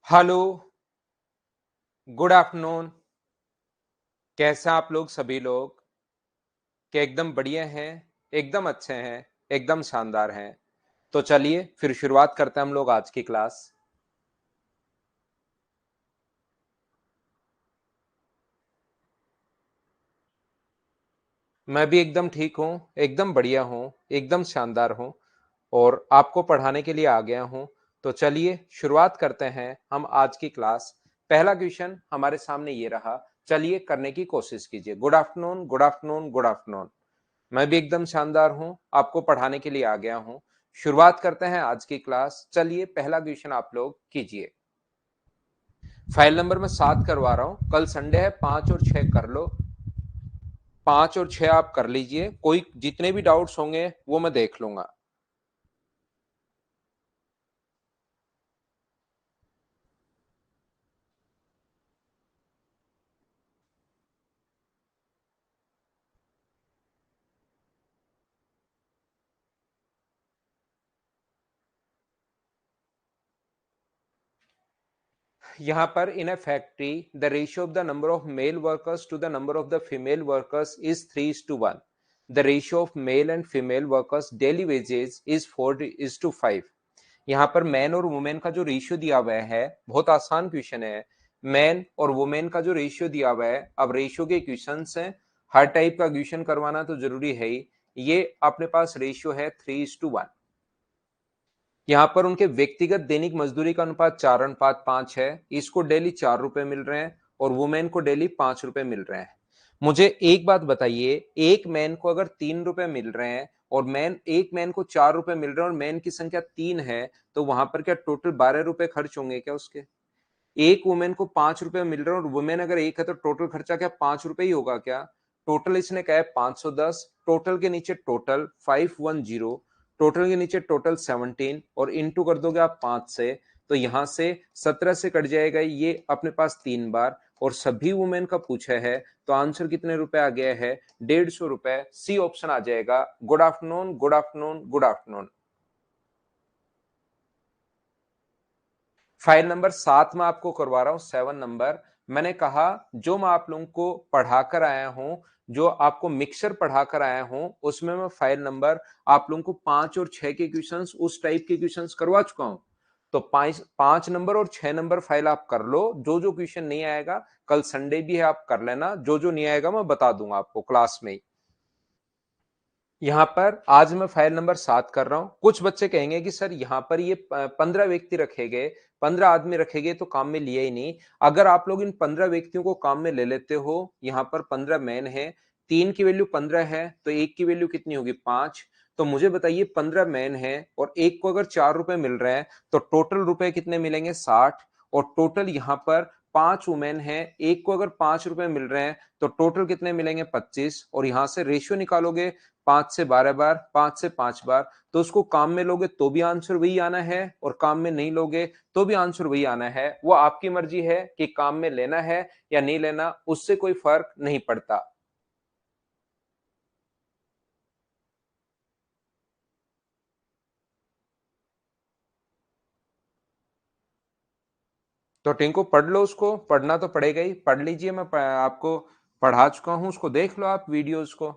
Hello, good afternoon. कैसे हैं आप लोग सभी लोग? क्या एकदम बढ़िया हैं, एकदम अच्छे हैं, एकदम शानदार हैं। तो चलिए फिर शुरुआत करते हैं हम लोग आज की क्लास। मैं भी एकदम ठीक हूँ, एकदम बढ़िया हूँ, एकदम शानदार हूँ और आपको पढ़ाने के लिए आ गया हूँ। तो चलिए शुरुआत करते हैं हम आज की क्लास। पहला क्वेश्चन हमारे सामने ये रहा। चलिए करने की कोशिश कीजिए। Good afternoon, good afternoon, good afternoon. मैं भी एकदम शानदार हूं, आपको पढ़ाने के लिए आ गया हूं। शुरुआत करते हैं आज की क्लास। चलिए पहला क्वेश्चन आप लोग कीजिए। फाइल नंबर मैं 7 करवा रहा हूं। कल संडे है, 5 और 6 कर लो। 5 और 6 आप कर लीजिए। कोई जितने भी डाउट्स होंगे वो मैं देख लूंगा। यहाँ पर in a factory the ratio of the number of male workers to the number of the female workers is 3:1। The ratio of male and female workers daily wages is 4:5। यहाँ पर मैन और वुमेन का जो ratio दिया हुआ है, बहुत आसान क्वेश्चन है। मैन और वुमेन का जो रेशियो दिया हुआ है, अब रेशियो के क्वेश्चंस हैं, हर टाइप का क्वेश्चन करवाना तो जरूरी है ही। ये अपने पास रेशियो है 3:1। यहाँ पर उनके व्यक्तिगत दैनिक मजदूरी का अनुपात 4:5 है। इसको डेली 4 रुपए मिल रहे हैं और वुमेन को डेली 5 रुपए मिल रहे हैं। मुझे एक बात बताइए, एक मैन को अगर 3 रुपए मिल रहे हैं और एक मैन को 4 रुपए मिल रहे हैं और मैन की संख्या 3 है, तो वहां पर क्या टोटल 12 रुपए खर्च होंगे क्या उसके? एक वुमेन को 5 रुपए मिल रहे हैं और वुमेन अगर एक है तो टोटल खर्चा क्या 5 रुपए ही होगा क्या? टोटल इसने कहा है 510। टोटल के नीचे टोटल 510, टोटल के नीचे टोटल 17 और इनटू कर दोगे आप 5 से, तो यहां से 17 से कट जाएगा ये अपने पास 3 बार। और सभी वुमेन का पूछा है तो आंसर कितने रुपए आ गया है? 150 रुपए। सी ऑप्शन आ जाएगा। Good afternoon, good afternoon, good afternoon. File number 7 में आपको करवा रहा हूं, 7 नंबर। मैंने कहा जो मैं आप लोगों को पढ़ाकर आया हूं, जो आपको मिक्सर पढ़ाकर आया हूं, उसमें मैं फाइल नंबर आप लोगों को 5 और 6 के क्वेश्चंस, उस टाइप के क्वेश्चंस करवा चुका हूं। तो 5 नंबर और 6 नंबर फाइल आप कर लो। जो जो क्वेश्चन नहीं आएगा, कल संडे भी है, आप कर लेना। जो जो नहीं आएगा मैं बता दूंगा आपको क्लास में ही। यहाँ पर आज मैं फाइल नंबर 7 कर रहा हूं। कुछ बच्चे कहेंगे कि सर यहाँ पर ये 15 व्यक्ति रखे गए, 15 आदमी रखे गए तो काम में लिया ही नहीं। अगर आप लोग इन 15 व्यक्तियों को काम में ले लेते हो, यहाँ पर 15 मैन है, 3 की वैल्यू 15 है तो एक की वैल्यू कितनी होगी? 5। तो मुझे बताइए 15 मैन है और एक को अगर 4 रुपए मिल रहे हैं तो टोटल रुपए कितने मिलेंगे? 60। और टोटल यहाँ पर 5 वुमेन है, एक को अगर 5 रुपए मिल रहे हैं तो टोटल कितने मिलेंगे? 25। और यहां से रेशियो निकालोगे 5 से 12 बार, 5 से 5 बार, तो उसको काम में लोगे तो भी आंसर वही आना है और काम में नहीं लोगे तो भी आंसर वही आना है। वो आपकी मर्जी है कि काम में लेना है या नहीं लेना, उससे कोई फर्क नहीं पड़ता। तो टिंकू पढ़ लो, उसको पढ़ना तो पड़ेगा ही। पढ़ लीजिए, मैं आपको पढ़ा चुका हूं, उसको देख लो आप वीडियोस को।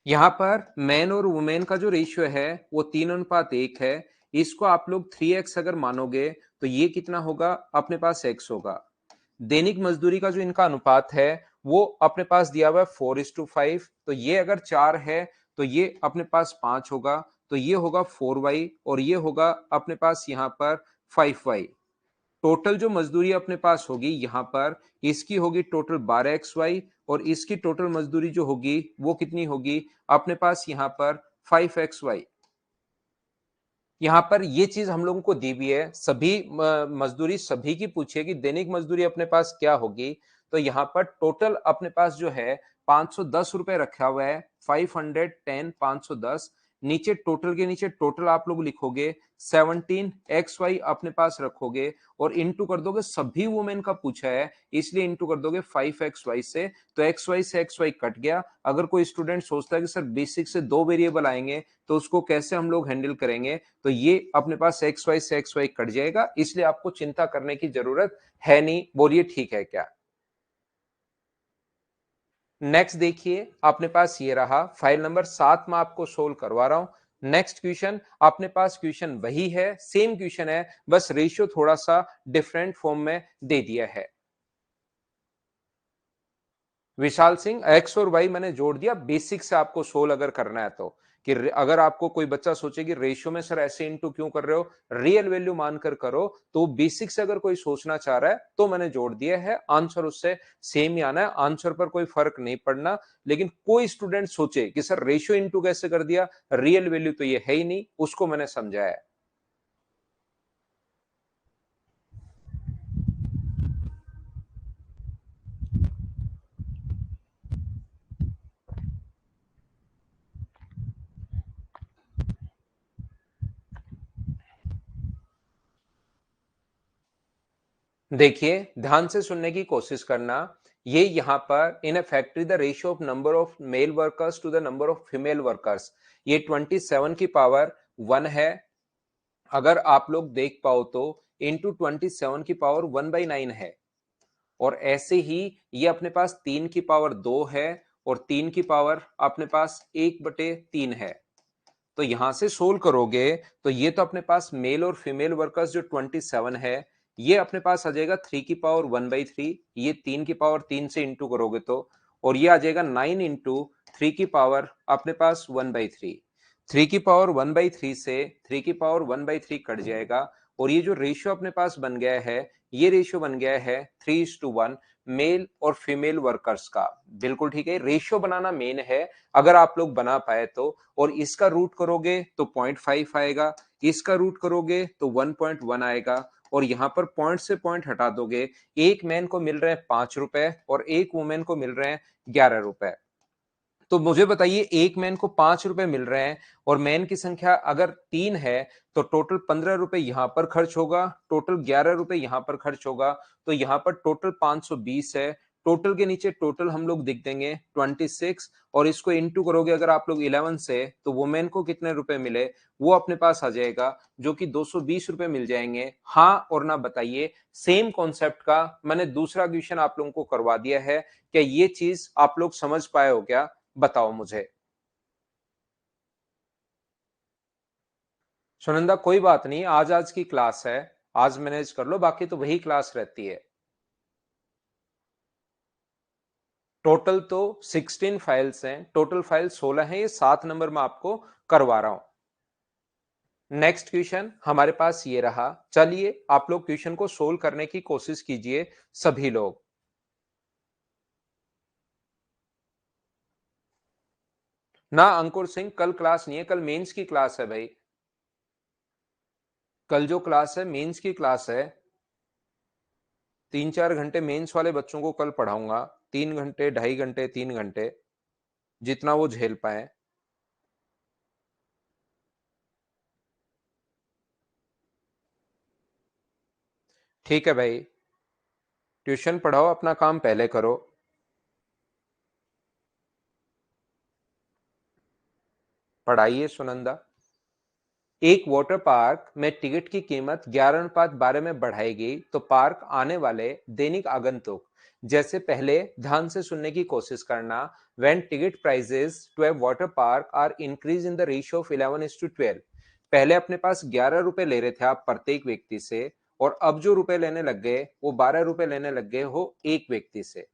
यहाँ पर मैन और वुमेन का जो रेशियो है वो 3:1 है। इसको आप लोग 3x अगर मानोगे तो ये कितना होगा? अपने पास x होगा। दैनिक मजदूरी का जो इनका अनुपात है वो अपने पास दिया हुआ है 4:5। तो ये अगर 4 है तो ये अपने पास 5 होगा, तो ये होगा 4y और ये होगा अपने पास यहाँ पर 5y। टोटल जो मजदूरी अपने पास होगी यहाँ पर, इसकी होगी टोटल 12xy और इसकी टोटल मजदूरी जो होगी वो कितनी होगी? अपने पास यहाँ पर 5xy। यहाँ पर ये चीज हम लोगों को दी भी है, सभी मजदूरी सभी की पूछी है कि दैनिक मजदूरी अपने पास क्या होगी। तो यहाँ पर टोटल अपने पास जो है 510 रुपए रखा हुआ है। 510, 510 नीचे टोटल के नीचे टोटल आप लोग लिखोगे, 17 XY अपने पास रखोगे और इंटू कर दोगे, सभी वुमेन का पूछा है इसलिए इंटू कर दोगे 5XY से, तो XY से XY कट गया। अगर कोई स्टूडेंट सोचता है कि सर बेसिक से 2 वेरिएबल आएंगे तो उसको कैसे हम लोग हैंडल करेंगे, तो ये अपने पास XY से XY कट जाएगा, इसलिए आपको चिंता करने की जरूरत है नहीं। बोलिए ठीक है क्या? नेक्स्ट देखिए अपने पास ये रहा, फाइल नंबर 7 में आपको सोल्व करवा रहा हूं। नेक्स्ट क्वेश्चन अपने पास क्वेश्चन वही है, सेम क्वेश्चन है, बस रेशियो थोड़ा सा डिफरेंट फॉर्म में दे दिया है। विशाल सिंह, एक्स और वाई मैंने जोड़ दिया, बेसिक से आपको सोल्व अगर करना है तो, कि अगर आपको कोई बच्चा सोचे कि रेशियो में सर ऐसे इंटू क्यों कर रहे हो, रियल वैल्यू मानकर करो, तो बेसिक से अगर कोई सोचना चाह रहा है तो मैंने जोड़ दिया है। आंसर उससे सेम ही आना है, आंसर पर कोई फर्क नहीं पड़ना। लेकिन कोई स्टूडेंट सोचे कि सर रेशियो इंटू कैसे कर दिया, रियल वैल्यू तो ये है ही नहीं, उसको मैंने समझाया है। देखिए ध्यान से सुनने की कोशिश करना। ये यहां पर in a factory the ratio of number of male workers to the number of female workers, ये 27 की पावर 1 है। अगर आप लोग देख पाओ तो इंटू 27 की पावर 1/9 है। और ऐसे ही ये अपने पास 3 की पावर 2 है और 3 की पावर अपने पास 1/3 है। तो यहां से सोल्व करोगे तो ये तो अपने पास मेल और फीमेल वर्कर्स जो 27 है, ये अपने पास आ जाएगा 3 की पावर 1/3, ये 3 की पावर 3 से इंटू करोगे तो, और ये आ जाएगा 9 इंटू 3 की पावर अपने पास 1/3। 3 की पावर 1/3 से 3 की पावर 1/3 कट जाएगा, और ये जो रेशियो अपने पास बन गया है, ये रेशियो बन गया है 3:1 मेल और फीमेल वर्कर्स का। बिल्कुल ठीक है, रेशियो बनाना मेन है, अगर आप लोग बना पाए तो। और इसका रूट करोगे तो 0.5 आएगा, इसका रूट करोगे तो 1.1 आएगा, और यहां पर पॉइंट से पॉइंट हटा दोगे, एक मैन को मिल रहे हैं 5 रुपए और एक वुमेन को मिल रहे हैं 11 रुपए। तो मुझे बताइए, एक मैन को 5 रुपए मिल रहे हैं और मैन की संख्या अगर 3 है, तो टोटल 15 रुपए यहां पर खर्च होगा, टोटल 11 रुपए यहां पर खर्च होगा, तो यहां पर टोटल 520 है। टोटल के नीचे टोटल हम लोग लिख देंगे 26, और इसको इंटू करोगे अगर आप लोग 11 से, तो वुमेन को कितने रुपए मिले वो अपने पास आ जाएगा, जो कि 220 रुपए मिल जाएंगे। हाँ और ना बताइए, सेम कॉन्सेप्ट का मैंने दूसरा क्वेश्चन आप लोगों को करवा दिया है, क्या ये चीज आप लोग समझ पाए हो क्या? बताओ मुझे। सुनंदा कोई बात नहीं, आज की क्लास है, आज मैनेज कर लो, बाकी तो वही क्लास रहती है। टोटल तो 16 फाइल्स हैं, टोटल फाइल 16 है, ये 7 नंबर में आपको करवा रहा हूं। नेक्स्ट क्वेश्चन हमारे पास ये रहा, चलिए आप लोग क्वेश्चन को सोल्व करने की कोशिश कीजिए सभी लोग। ना अंकुर सिंह, कल क्लास नहीं है, कल मेंस की क्लास है भाई। कल जो क्लास है मेंस की क्लास है, 3-4 घंटे मेंस वाले बच्चों को कल पढ़ाऊंगा, 3 घंटे 2.5 घंटे 3 घंटे, जितना वो झेल पाए। ठीक है भाई, ट्यूशन पढ़ाओ, अपना काम पहले करो। पढ़ाइए सुनंदा। एक वाटर पार्क में टिकट की कीमत 11:12 में बढ़ाई गई तो पार्क आने वाले दैनिक आगंतुक, जैसे पहले ध्यान से सुनने की कोशिश करना, when ticket prices to a water park are increase in the ratio of 11:12। पहले अपने पास 11 रुपए ले रहे थे आप प्रत्येक व्यक्ति से, और अब जो रुपए लेने लग गए वो 12 रुपए लेने लग गए हो एक व्यक्ति से।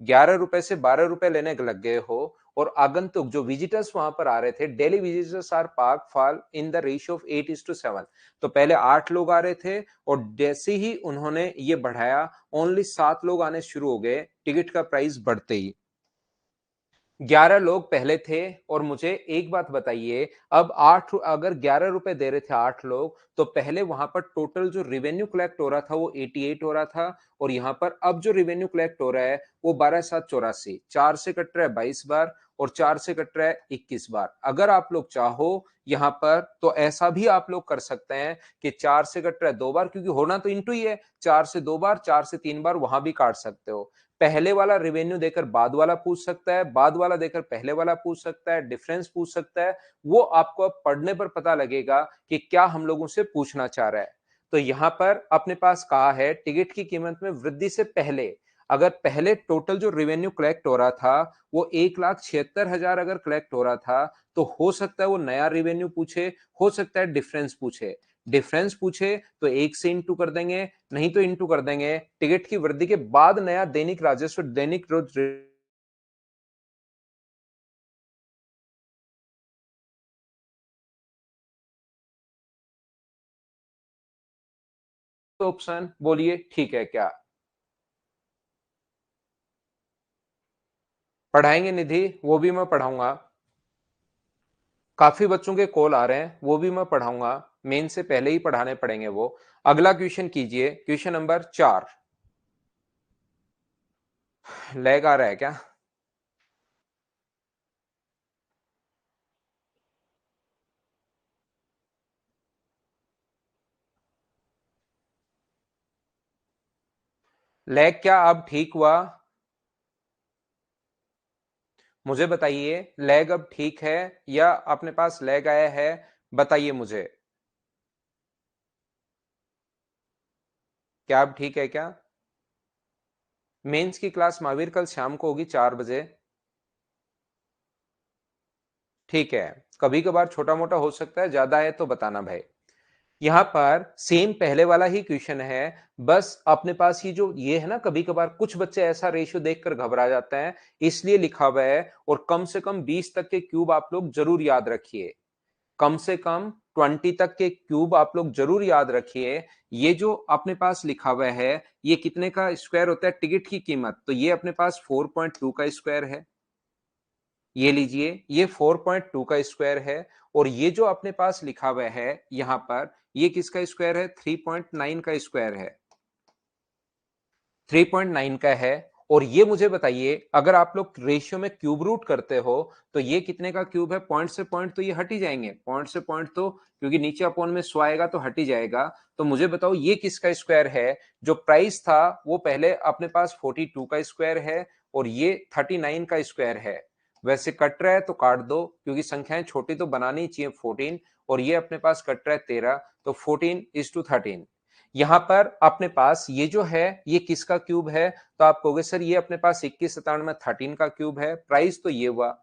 11 रुपए से 12 रुपए लेने लग गए हो, और आगंतुक जो विजिटर्स वहां पर आ रहे थे, daily visitors are park fall in the ratio of 8:7। तो पहले 8 लोग आ रहे थे, और जैसे ही उन्होंने ये बढ़ाया, ओनली 7 लोग आने शुरू हो गए टिकट का प्राइस बढ़ते ही। 11 लोग पहले थे, और मुझे एक बात बताइए, अब 8, अगर 11 रुपए दे रहे थे 8 लोग, तो पहले वहां पर टोटल जो रेवेन्यू कलेक्ट हो रहा था वो 88 हो रहा था, और यहां पर अब जो रेवेन्यू कलेक्ट हो रहा है वो 12 7 84, 4 से कट रहा है 22 बार, और 4 से कट रहा है 21 बार। अगर आप लोग चाहो यहाँ पर तो ऐसा भी आप लोग कर सकते हैं कि 4 से कट रहा है 2 बार, क्योंकि होना तो इंटू ही है, 4 से 2 बार, 4 से 3 बार वहां भी काट सकते हो। पहले वाला रेवेन्यू देकर बाद वाला पूछ सकता है, बाद वाला देकर पहले वाला पूछ सकता है, डिफरेंस पूछ सकता है। वो आपको अब पढ़ने पर पता लगेगा कि क्या हम लोगों से पूछना चाह रहा है। तो यहां पर अपने पास कहा है टिकट की कीमत में वृद्धि से पहले, अगर पहले टोटल जो रेवेन्यू कलेक्ट हो रहा था वो 1,76,000 अगर कलेक्ट हो रहा था, तो हो सकता है वो नया रेवेन्यू पूछे, हो सकता है डिफरेंस पूछे। डिफरेंस पूछे तो 1 से इंटू कर देंगे, नहीं तो इंटू कर देंगे टिकट की वृद्धि के बाद नया दैनिक राजस्व, दैनिक रोज ऑप्शन बोलिए ठीक है क्या? पढ़ाएंगे निधि, वो भी मैं पढ़ाऊंगा। काफी बच्चों के कॉल आ रहे हैं, वो भी मैं पढ़ाऊंगा। मेन से पहले ही पढ़ाने पड़ेंगे वो। अगला क्वेश्चन कीजिए, क्वेश्चन नंबर 4। लैग आ रहा है क्या? लैग क्या अब ठीक हुआ? मुझे बताइए, लैग अब ठीक है या अपने पास लैग आया है? बताइए मुझे, क्या अब ठीक है क्या? मेंस की क्लास महावीर कल शाम को होगी 4 बजे। ठीक है, कभी कभार छोटा मोटा हो सकता है, ज्यादा है तो बताना भाई। यहां पर सेम पहले वाला ही क्वेश्चन है, बस अपने पास ही जो ये है ना, कभी कभार कुछ बच्चे ऐसा रेशियो देखकर घबरा जाते हैं, इसलिए लिखा हुआ है। और कम से कम 20 तक के क्यूब आप लोग जरूर याद रखिए, कम से कम 20 तक के क्यूब आप लोग जरूर याद रखिए। ये जो अपने पास लिखा हुआ है, ये कितने का स्क्वायर होता है टिकट की कीमत, तो ये अपने पास 4.2 का स्क्वायर है। ये लीजिए, ये 4.2 का स्क्वायर है। और ये जो अपने पास लिखा हुआ है यहां पर, ये किसका स्क्वायर है? 3.9 का स्क्वायर है, 3.9 का है। और ये मुझे बताइए, अगर आप लोग रेशियो में क्यूब रूट करते हो तो ये कितने का क्यूब है? पॉइंट से पॉइंट तो ये हट ही जाएंगे, पॉइंट से पॉइंट तो, क्योंकि नीचे अपॉन में 100 आएगा तो हट ही जाएगा। तो मुझे बताओ ये किसका स्क्वायर है? जो प्राइस था वो पहले अपने पास 42 का स्क्वायर है, और ये 39 का स्क्वायर है। वैसे कट रहा है तो काट दो, क्योंकि संख्याएं छोटी तो बनानी चाहिए 14, और ये अपने पास कट रहा है 13, तो 14:13। यहां पर अपने पास ये जो है ये किसका क्यूब है? तो आप कहोगे सर ये अपने पास 21 में 13 का क्यूब है। प्राइस तो ये हुआ,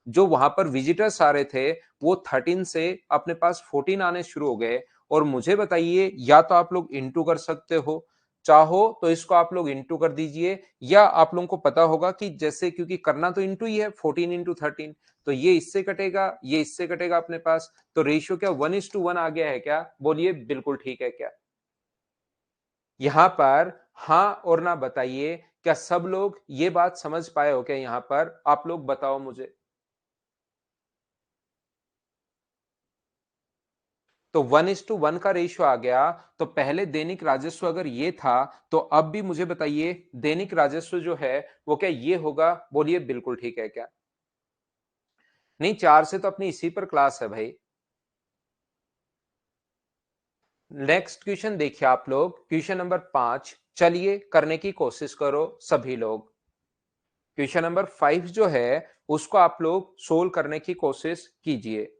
जो वहां पर विजिटर्स आ रहे थे वो 13 से अपने पास 14 आने शुरू हो गए। और मुझे बताइए, या तो आप लोग इंटू कर सकते हो, चाहो तो इसको आप लोग इंटू कर दीजिए, या आप लोगों को पता होगा कि जैसे, क्योंकि करना तो इंटू ही है, 14 × 13, तो ये इससे कटेगा, ये इससे कटेगा अपने पास। तो रेशियो क्या 1:1 आ गया है क्या? बोलिए बिल्कुल ठीक है क्या? यहां पर हां और ना बताइए, क्या सब लोग ये बात समझ पाए हो क्या? यहां पर आप लोग बताओ मुझे। तो 1:1 का रेशियो आ गया। तो पहले दैनिक राजस्व अगर ये था, तो अब भी मुझे बताइए दैनिक राजस्व जो है वो क्या ये होगा? बोलिए बिल्कुल ठीक है क्या? नहीं, 4 से तो अपनी इसी पर क्लास है भाई। नेक्स्ट क्वेश्चन देखिए आप लोग, क्वेश्चन नंबर 5। चलिए करने की कोशिश करो सभी लोग। क्वेश्चन नंबर 5 जो है उसको आप लोग सोल्व करने की कोशिश कीजिए।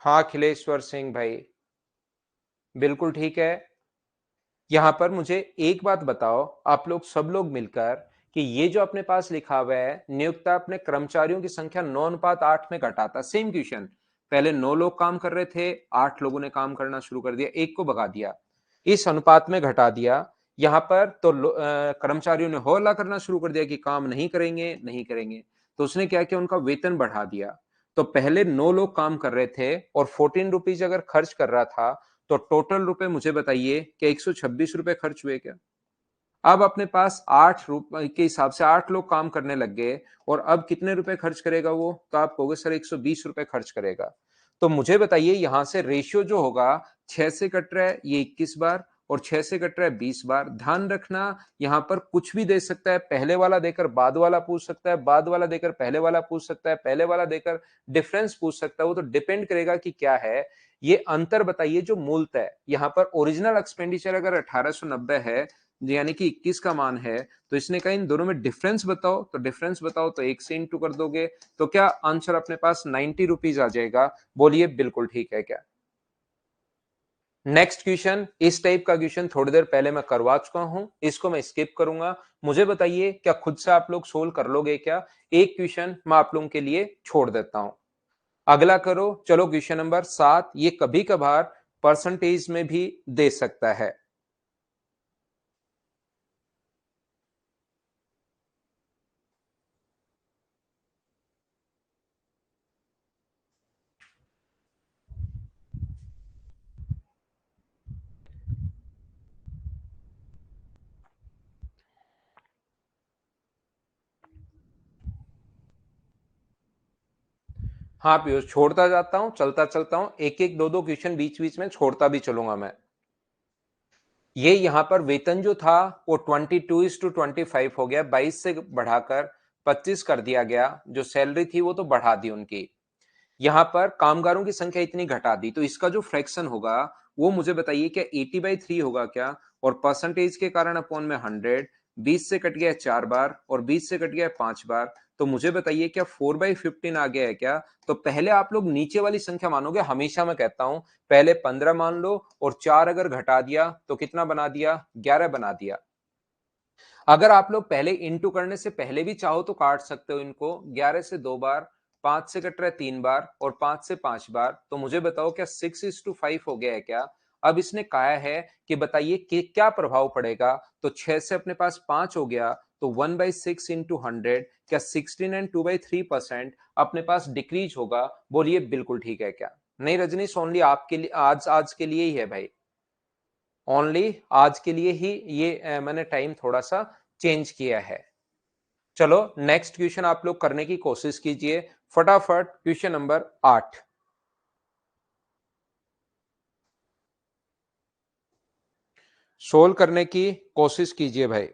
हाँ अखिलेश्वर सिंह भाई, बिल्कुल ठीक है। यहां पर मुझे एक बात बताओ, आप लोग सब लोग मिलकर, कि ये जो अपने पास लिखा हुआ है नियोक्ता अपने कर्मचारियों की संख्या 9:8 में घटाता, सेम क्वेश्चन। पहले 9 लोग काम कर रहे थे, 8 लोगों ने काम करना शुरू कर दिया, एक को भगा दिया, इस अनुपात में घटा दिया। यहां पर तो कर्मचारियों ने हौला करना शुरू कर दिया कि काम नहीं करेंगे, नहीं करेंगे। तो उसने क्या किया? उनका वेतन बढ़ा दिया। तो पहले 9 लोग काम कर रहे थे और 14 रुपीज अगर खर्च कर रहा था, तो टोटल रुपए मुझे बताइए क्या 126 रुपए खर्च हुए क्या? अब अपने पास 8 रुपए के हिसाब से 8 लोग काम करने लग गए और अब कितने रुपए खर्च करेगा वो? तो आप कहोगे सर 120 रुपए खर्च करेगा। तो मुझे बताइए यहां से रेशियो जो होगा 6 से कट रहा है ये 21 बार और 6 से कट रहा है 20 बार। ध्यान रखना यहां पर कुछ भी दे सकता है, पहले वाला देकर बाद वाला पूछ सकता है, बाद वाला देकर पहले वाला पूछ सकता है, पहले वाला देकर डिफरेंस पूछ सकता है। वो तो डिपेंड करेगा कि क्या है। ये अंतर बताइए जो मूलतः है। यहां पर ओरिजिनल एक्सपेंडिचर अगर 1890 है यानी कि 21 का मान है, तो इसने कहा इन दोनों में डिफरेंस बताओ, तो डिफरेंस बताओ तो 1 से इंटू कर दोगे, तो क्या आंसर अपने पास 90 रुपीज आ जाएगा? बोलिए बिल्कुल ठीक है क्या? नेक्स्ट क्वेश्चन, इस टाइप का क्वेश्चन थोड़ी देर पहले मैं करवा चुका हूं, इसको मैं स्किप करूंगा। मुझे बताइए क्या खुद से आप लोग सोल्व कर लोगे क्या? एक क्वेश्चन मैं आप लोगों के लिए छोड़ देता हूं, अगला करो। चलो क्वेश्चन नंबर 7, ये कभी कभार परसेंटेज में भी दे सकता है। हाँ पीयूष, छोड़ता जाता हूँ, चलता चलता हूँ, एक एक दो दो क्वेश्चन बीच बीच में छोड़ता भी चलूंगा मैं। ये यहां पर वेतन जो था वो 22:25 हो गया, 22 से बढ़ाकर 25 कर दिया गया। जो सैलरी थी वो तो बढ़ा दी उनकी। यहां पर कामगारों की संख्या इतनी घटा दी, तो इसका जो फ्रैक्शन होगा वो मुझे बताइए क्या 80/3 होगा क्या? और परसेंटेज के कारण अपॉन में 100, 20 से कट गया 4 बार और 20 से कट गया 5 बार। तो मुझे बताइए क्या 4/15 आ गया है क्या? तो पहले आप लोग नीचे वाली संख्या मानोगे, हमेशा मैं कहता हूं पहले 15 मान लो और 4 अगर घटा दिया तो कितना बना दिया? 11 बना दिया। अगर आप लोग पहले इंटू करने से पहले भी चाहो तो काट सकते हो इनको। 11 से 2 बार, 5 से कट रहा है 3 बार और 5 से 5 बार। तो मुझे बताओ क्या 6:5 हो गया है क्या? अब इसने कहा है कि बताइए कि क्या प्रभाव पड़ेगा। तो 6 से अपने पास 5 हो गया, तो 1/6 इंटू 100, क्या 16 and 2/3% अपने पास डिक्रीज होगा? बोलिए बिल्कुल ठीक है क्या? नहीं रजनीश, ओनली आपके लिए आज आज के लिए ही है भाई, ओनली आज के लिए ही ये मैंने टाइम थोड़ा सा चेंज किया है। चलो नेक्स्ट क्वेश्चन आप लोग करने की कोशिश कीजिए फटाफट। क्वेश्चन नंबर 8 सोल्व करने की कोशिश कीजिए भाई।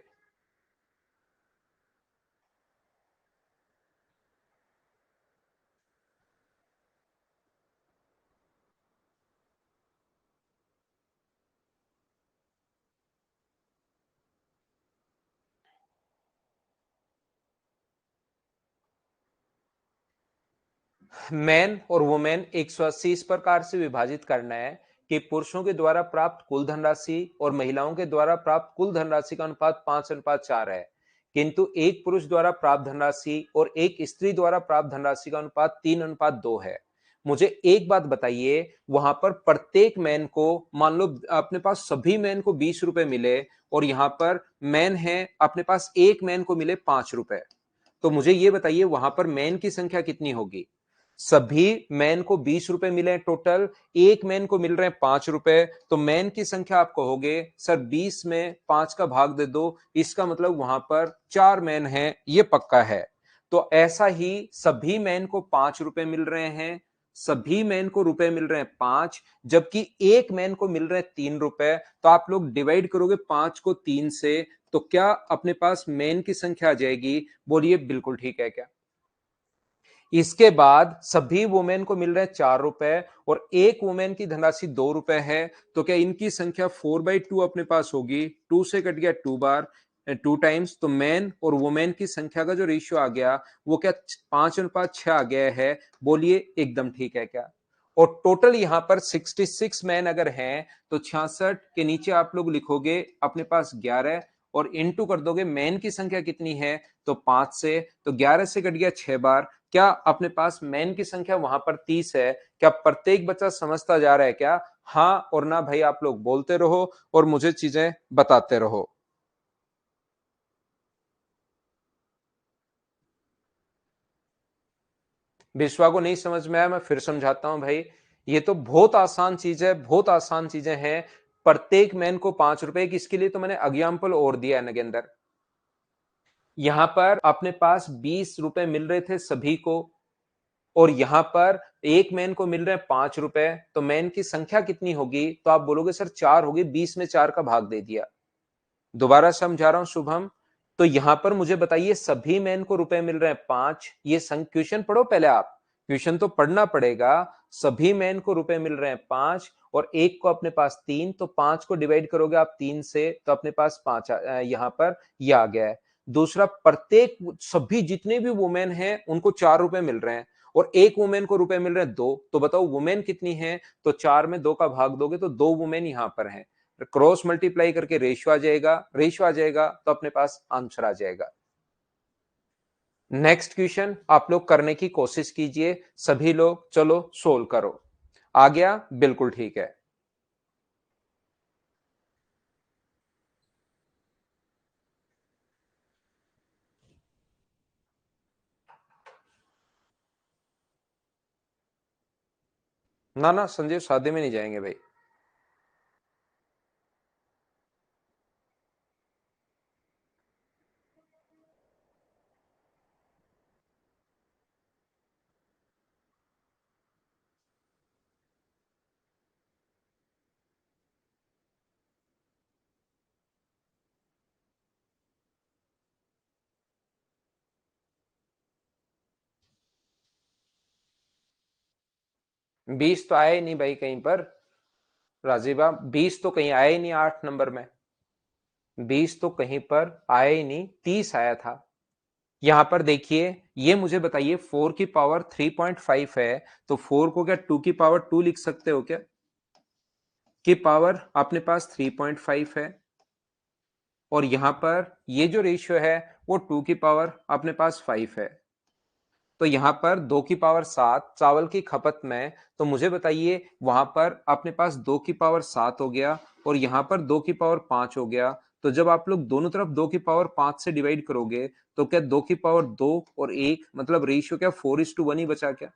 मैन और वुमेन 180 इस प्रकार से विभाजित करना है कि पुरुषों के द्वारा प्राप्त कुल धनराशि और महिलाओं के द्वारा प्राप्त कुल धनराशि का अनुपात 5:4 है, किंतु एक पुरुष द्वारा प्राप्त धनराशि और एक स्त्री द्वारा प्राप्त धनराशि का अनुपात 3:2 है। मुझे एक बात बताइए, वहां पर प्रत्येक मैन को मान लो अपने पास सभी मैन को 20 रुपए मिले और यहाँ पर मैन है अपने पास एक मैन को मिले 5 रुपए, तो मुझे ये बताइए वहां पर मैन की संख्या कितनी होगी? सभी मैन को 20 रुपए मिले टोटल, एक मैन को मिल रहे हैं 5 रुपए, तो मैन की संख्या आप कहोगे सर 20 में 5 का भाग दे दो, इसका मतलब वहां पर 4 मैन हैं, ये पक्का है। तो ऐसा ही सभी मैन को 5 रुपए मिल रहे हैं, सभी मैन को रुपए मिल रहे हैं 5, जबकि एक मैन को मिल रहे हैं 3 रुपए। तो आप लोग डिवाइड करोगे 5 को 3 से, तो क्या अपने पास मैन की संख्या आ जाएगी? बोलिए बिल्कुल ठीक है क्या? इसके बाद सभी वुमेन को मिल रहे हैं 4 रुपए और एक वुमेन की धनराशि 2 रुपए है, तो क्या इनकी संख्या 4/2 अपने पास होगी? 2 से कट गया 2 बार, 2 टाइम्स, तो मैन और वुमेन की संख्या का जो रेशियो आ गया वो क्या 5:6 आ गया है? बोलिए एकदम ठीक है क्या? और टोटल यहां पर 66 मैन अगर हैं तो 66 के नीचे आप लोग लिखोगे अपने पास 11 और इंटू कर दोगे मैन की संख्या कितनी है, तो 5 से, तो 11 से कट गया 6 बार। क्या अपने पास मैन की संख्या वहां पर 30 है? क्या प्रत्येक बच्चा समझता जा रहा है क्या? हाँ और ना भाई आप लोग बोलते रहो और मुझे चीजें बताते रहो। विश्वा को नहीं समझ में आया, मैं फिर समझाता हूं भाई। ये तो बहुत आसान चीज है, बहुत आसान चीजें हैं। प्रत्येक मैन को 5 रुपए, इसके लिए तो मैंने एग्जाम्पल और दिया है नगेंद्र। यहां पर अपने पास 20 रुपए मिल रहे थे सभी को, और यहां पर एक मैन को मिल रहे हैं 5 रुपए, तो मैन की संख्या कितनी होगी? तो आप बोलोगे सर 4 होगी, 20 में 4 का भाग दे दिया। दोबारा समझा रहा हूं शुभम। तो यहां पर मुझे बताइए, सभी मैन को रुपए मिल रहे हैं 5। ये क्वेश्चन पढ़ो पहले आप, क्वेश्चन तो पढ़ना पड़ेगा। सभी मैन को रुपए मिल रहे हैं 5, और एक को अपने पास 3, तो 5 को डिवाइड करोगे आप 3 से, तो अपने पास 5 यहां पर ये आ गया है। दूसरा, प्रत्येक सभी जितने भी वुमेन हैं उनको 4 रुपए मिल रहे हैं, और एक वुमेन को रुपए मिल रहे हैं 2। तो बताओ वुमेन कितनी है? तो 4 में 2 का भाग दोगे तो 2 वुमेन यहां पर हैं। क्रॉस मल्टीप्लाई करके रेशियो आ जाएगा, रेशियो आ जाएगा तो अपने पास आंसर आ जाएगा। नेक्स्ट क्वेश्चन आप लोग करने की कोशिश कीजिए, सभी लोग चलो सोल्व करो। आ गया? बिल्कुल ठीक है। ना ना संजय, सादे में नहीं जाएंगे भाई। 20 तो आया ही नहीं भाई कहीं पर। राजीवा, 20 तो कहीं आया ही नहीं 8 नंबर में। 20 तो कहीं पर आया ही नहीं, 30 आया था। यहां पर देखिए, ये मुझे बताइए 4 की पावर 3.5 है, तो 4 को क्या 2 की पावर 2 लिख सकते हो क्या? की पावर अपने पास 3.5 है, और यहां पर ये जो रेशियो है वो 2 की पावर अपने पास 5 है। तो यहां पर 2 की पावर 7 चावल की खपत में, तो मुझे बताइए वहां पर अपने पास 2 की पावर 7 हो गया, और यहां पर 2 की पावर 5 हो गया। तो जब आप लोग दोनों तरफ 2 की पावर 5 से डिवाइड करोगे, तो क्या 2 की पावर 2 और 1, मतलब रेशियो क्या 4:1 ही बचा क्या?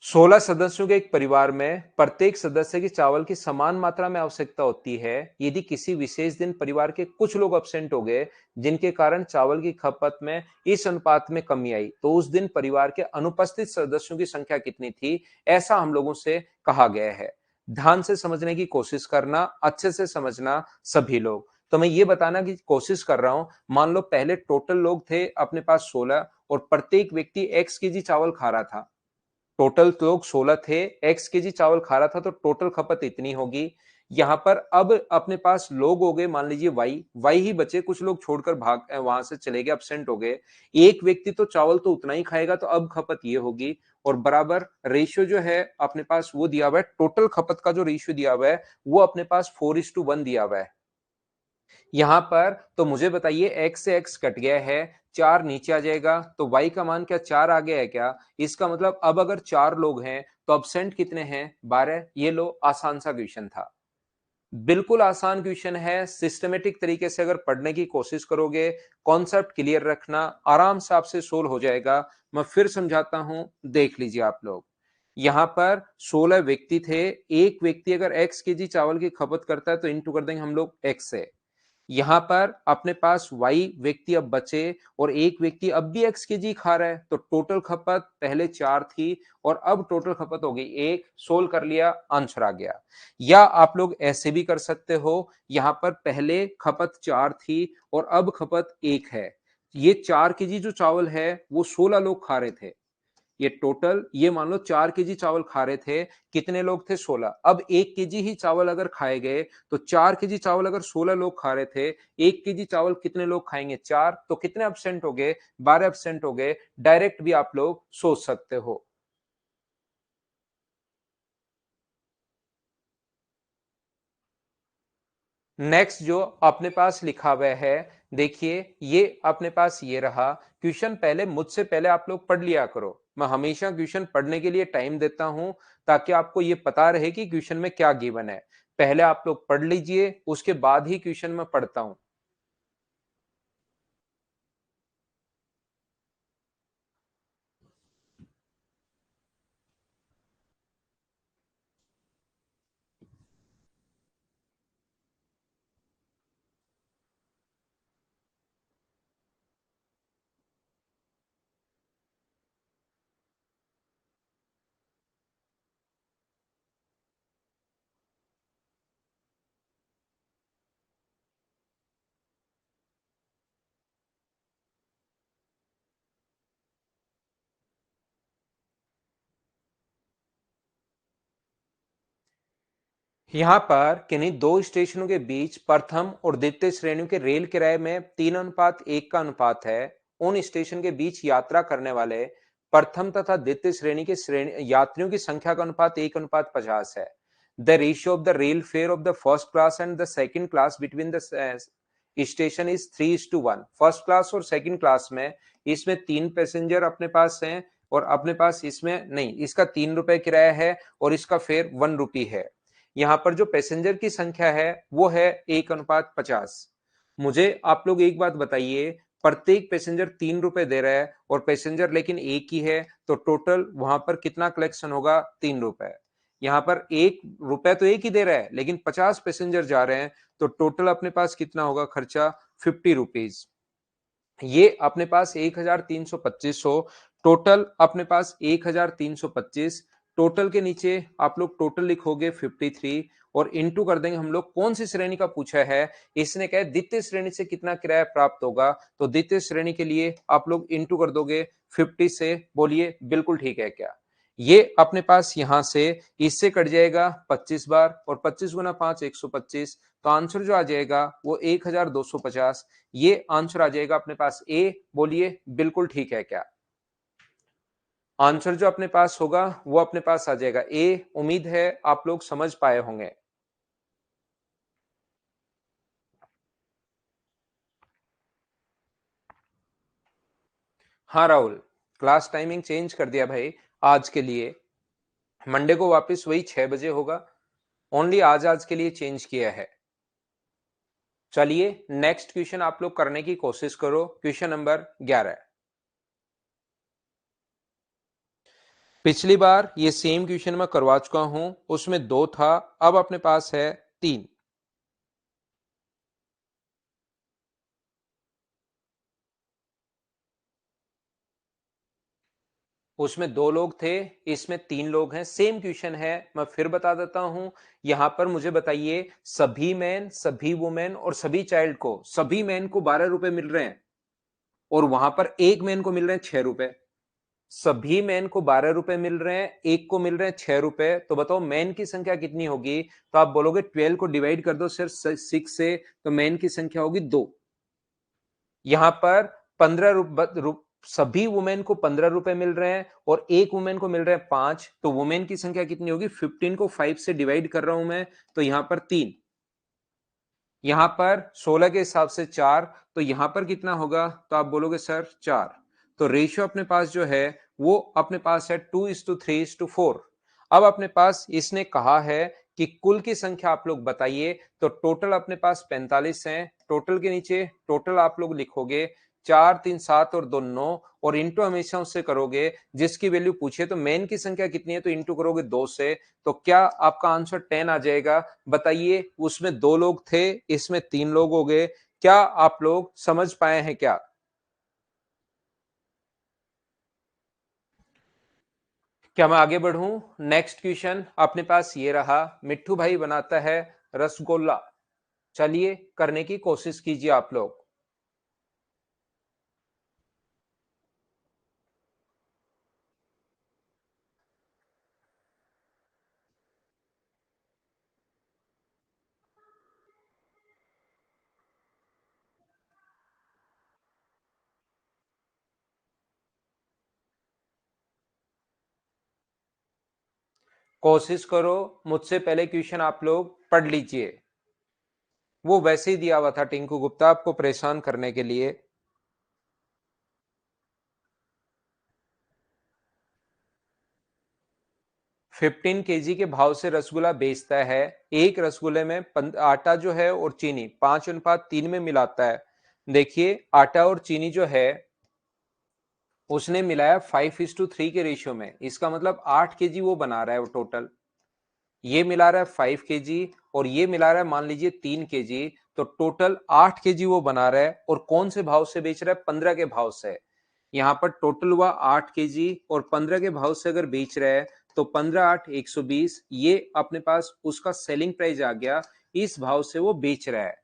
16 सदस्यों के एक परिवार में प्रत्येक सदस्य की चावल की समान मात्रा में आवश्यकता होती है। यदि किसी विशेष दिन परिवार के कुछ लोग अब्सेंट हो गए, जिनके कारण चावल की खपत में इस अनुपात में कमी आई, तो उस दिन परिवार के अनुपस्थित सदस्यों की संख्या कितनी थी? ऐसा हम लोगों से कहा गया है। ध्यान से समझने की कोशिश करना, अच्छे से समझना सभी लोग। तो मैं ये बताना की कोशिश कर रहा हूं, मान लो पहले टोटल लोग थे अपने पास 16, और प्रत्येक व्यक्ति एक्स केजी चावल खा रहा था। टोटल लोग 16 थे, एक्स केजी चावल खा रहा था, तो टोटल खपत इतनी होगी। यहां पर अब अपने पास लोग हो गए, मान लीजिए वाई वाई ही बचे, कुछ लोग छोड़कर भाग वहां से चले गए, एब्सेंट हो गए। एक व्यक्ति तो चावल तो उतना ही खाएगा, तो अब खपत ये होगी। और बराबर रेशियो जो है अपने पास वो दिया हुआ है, टोटल खपत का जो रेशियो दिया हुआ है वो अपने पास 4:1 दिया हुआ है। यहां पर तो मुझे बताइए, x से x कट गया है, 4 नीचे आ जाएगा, तो y का मान क्या 4 आ गया है क्या? इसका मतलब अब अगर 4 लोग हैं तो अब्सेंट कितने हैं? 12। ये लो, आसान सा क्वेश्चन था। बिल्कुल आसान क्वेश्चन है, सिस्टमेटिक तरीके से अगर पढ़ने की कोशिश करोगे, कॉन्सेप्ट क्लियर रखना, आराम से आपसे सोल्व हो जाएगा। मैं फिर समझाता हूं, देख लीजिए आप लोग। यहां पर 16 व्यक्ति थे, एक व्यक्ति अगर x केजी चावल की खपत करता है तो इंटू कर देंगे हम लोग x से। यहां पर अपने पास y व्यक्ति अब बचे, और एक व्यक्ति अब भी x के जी खा रहा है, तो टोटल खपत पहले 4 थी, और अब टोटल खपत हो गई 1। सोल्व कर लिया, आंसर आ गया। या आप लोग ऐसे भी कर सकते हो, यहां पर पहले खपत 4 थी और अब खपत 1 है। ये 4 केजी जो चावल है वो 16 लोग खा रहे थे। ये टोटल, ये मान लो 4 केजी चावल खा रहे थे, कितने लोग थे? 16। अब 1 केजी ही चावल अगर खाए गए, तो 4 केजी चावल अगर 16 लोग खा रहे थे, 1 केजी चावल कितने लोग खाएंगे? 4। तो कितने एब्सेंट हो गए? 12 एब्सेंट हो गए। डायरेक्ट भी आप लोग सोच सकते हो। नेक्स्ट जो अपने पास लिखा हुआ है, देखिए ये अपने पास ये रहा क्वेश्चन। पहले मुझसे पहले आप लोग पढ़ लिया करो। मैं हमेशा क्वेश्चन पढ़ने के लिए टाइम देता हूं, ताकि आपको ये पता रहे कि क्वेश्चन में क्या गिवन है। पहले आप लोग पढ़ लीजिए, उसके बाद ही क्वेश्चन में पढ़ता हूं। यहाँ पर किन्हीं दो स्टेशनों के बीच प्रथम और द्वितीय श्रेणियों के रेल किराए में 3:1 का अनुपात है। उन स्टेशन के बीच यात्रा करने वाले प्रथम तथा द्वितीय श्रेणी के यात्रियों की संख्या का अनुपात 1:50 है। The ratio of the rail fair of the first class and the second class between the station is 3:1। First class और सेकंड क्लास में इसमें 3 पैसेंजर अपने पास हैं और अपने पास इसमें नहीं, इसका 3 रुपए किराया है और इसका फेयर 1 रुपी है। यहाँ पर जो पैसेंजर की संख्या है वो है 1:50। मुझे आप लोग एक बात बताइए, प्रत्येक पैसेंजर 3 रुपए दे रहा है और पैसेंजर लेकिन एक ही है, तो टोटल वहां पर कितना कलेक्शन होगा? 3 रुपए। यहाँ पर 1 रुपए तो एक ही दे रहा है लेकिन 50 पैसेंजर जा रहे हैं, तो टोटल अपने पास कितना होगा खर्चा? 50 रुपीज। ये अपने पास 1325 हो। टोटल अपने पास 1325। टोटल के नीचे आप लोग टोटल लिखोगे 53 और इंटू कर देंगे हम लोग कौन सी श्रेणी का पूछा है। इसने कहा द्वितीय श्रेणी से कितना किराया प्राप्त होगा, तो द्वितीय श्रेणी के लिए आप लोग इंटू कर दोगे 50 से। बोलिए बिल्कुल ठीक है क्या? ये अपने पास यहां से इससे कट जाएगा 25 बार और 25 गुना 5 125, तो आंसर जो आ जाएगा वो 1250। ये आंसर आ जाएगा अपने पास ए। बोलिए बिल्कुल ठीक है क्या? आंसर जो अपने पास होगा वो अपने पास आ जाएगा ए। उम्मीद है आप लोग समझ पाए होंगे। हाँ राहुल, क्लास टाइमिंग चेंज कर दिया भाई आज के लिए। मंडे को वापस वही 6 बजे होगा। ओनली आज आज के लिए चेंज किया है। चलिए नेक्स्ट क्वेश्चन आप लोग करने की कोशिश करो। Question number 11। पिछली बार ये सेम क्वेश्चन मैं करवा चुका हूं, उसमें 2 था, अब अपने पास है 3। उसमें 2 लोग थे, इसमें 3 लोग हैं। सेम क्वेश्चन है, मैं फिर बता देता हूं। यहां पर मुझे बताइए, सभी मैन, सभी वुमेन और सभी चाइल्ड को, सभी मैन को 12 रुपए मिल रहे हैं और वहां पर एक मैन को मिल रहे हैं 6 रुपए। सभी मैन को 12 रुपए मिल रहे हैं, एक को मिल रहे हैं 6 रुपए। तो बताओ मैन की संख्या कितनी होगी? तो आप बोलोगे 12 को डिवाइड कर दो सिर्फ 6 से, तो मैन की संख्या होगी 2। यहां पर 15 सभी वुमेन को 15 रुपए मिल रहे हैं और एक वुमेन को मिल रहे हैं 5, तो वुमेन की संख्या कितनी होगी? 15 को 5 से डिवाइड कर रहा हूं मैं, तो यहां पर 3। यहां पर 16 के हिसाब से 4, तो यहां पर कितना होगा? तो आप बोलोगे सर 4। तो रेशियो अपने पास जो है वो अपने पास है 2:3:4। अब अपने पास इसने कहा है कि कुल की संख्या आप लोग बताइए, तो टोटल अपने पास 45 है। टोटल के नीचे टोटल आप लोग लिखोगे 4 3 7 और 2 9 और इंटू हमेशा उससे करोगे जिसकी वैल्यू पूछे। तो मेन की संख्या कितनी है, तो इंटू करोगे 2 से, तो क्या आपका आंसर 10 आ जाएगा? बताइए, उसमें 2 लोग थे, इसमें 3 लोग हो गए। क्या आप लोग समझ पाए हैं क्या? क्या मैं आगे बढ़ूं? नेक्स्ट क्वेश्चन अपने पास ये रहा। मिट्टू भाई बनाता है रसगुल्ला। चलिए करने की कोशिश कीजिए आप लोग। कोशिश करो, मुझसे पहले क्वेश्चन आप लोग पढ़ लीजिए। वो वैसे ही दिया हुआ था टिंकू गुप्ता आपको परेशान करने के लिए। 15 kg के भाव से रसगुल्ला बेचता है। एक रसगुल्ले में आटा जो है और चीनी 5:3 में मिलाता है। देखिए आटा और चीनी जो है उसने मिलाया 5:3 के रेशियो में। इसका मतलब 8 kg वो बना रहा है वो टोटल। ये मिला रहा है 5 kg और ये मिला रहा है मान लीजिए 3 kg, तो टोटल 8 kg वो बना रहा है। और कौन से भाव से बेच रहा है? 15 के भाव से। यहाँ पर टोटल हुआ 8 kg और 15 के भाव से अगर बेच रहा है तो 15 8 120, ये अपने पास उसका सेलिंग प्राइस आ गया। इस भाव से वो बेच रहा है।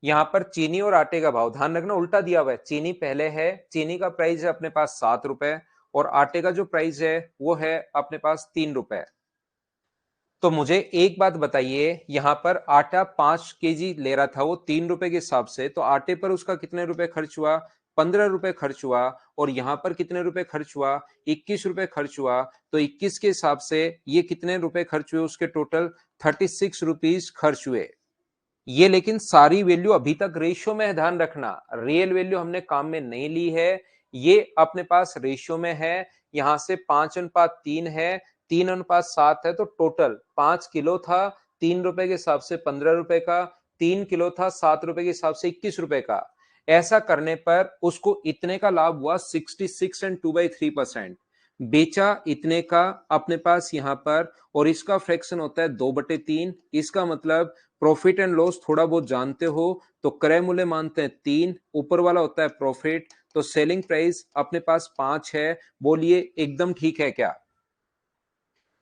यहाँ पर चीनी और आटे का भाव ध्यान रखना उल्टा दिया हुआ है। चीनी पहले है, चीनी का प्राइस है अपने पास 7 रुपए और आटे का जो प्राइस है वो है अपने पास 3 रुपए। तो मुझे एक बात बताइए, यहाँ पर आटा 5 kg ले रहा था वो 3 रुपए के हिसाब से, तो आटे पर उसका कितने रुपए खर्च हुआ? 15 रुपए खर्च हुआ। और यहाँ पर कितने रुपए खर्च हुआ? 21 रुपए खर्च हुआ। तो 21 के हिसाब से ये कितने रुपए खर्च हुए? उसके टोटल 36 रुपीज खर्च हुए। ये लेकिन सारी वैल्यू अभी तक रेशियो में है, ध्यान रखना, रियल वैल्यू हमने काम में नहीं ली है, ये अपने पास रेशियो में है। यहां से 5:3 है, 3:7 है, तो टोटल 5 किलो था 3 रुपए के हिसाब से 15 रुपए का, 3 किलो था 7 रुपए के हिसाब से 21 रुपए का। ऐसा करने पर उसको इतने का लाभ हुआ 66 and 2/3%। बेचा इतने का अपने पास यहां पर, और इसका फ्रैक्शन होता है 2/3। इसका मतलब प्रॉफिट एंड लॉस थोड़ा बहुत जानते हो, तो क्रय मूल्य मानते हैं 3, ऊपर वाला होता है प्रॉफिट। तो सेलिंग प्राइस अपने पास 5 है। बोलिए एकदम ठीक है क्या?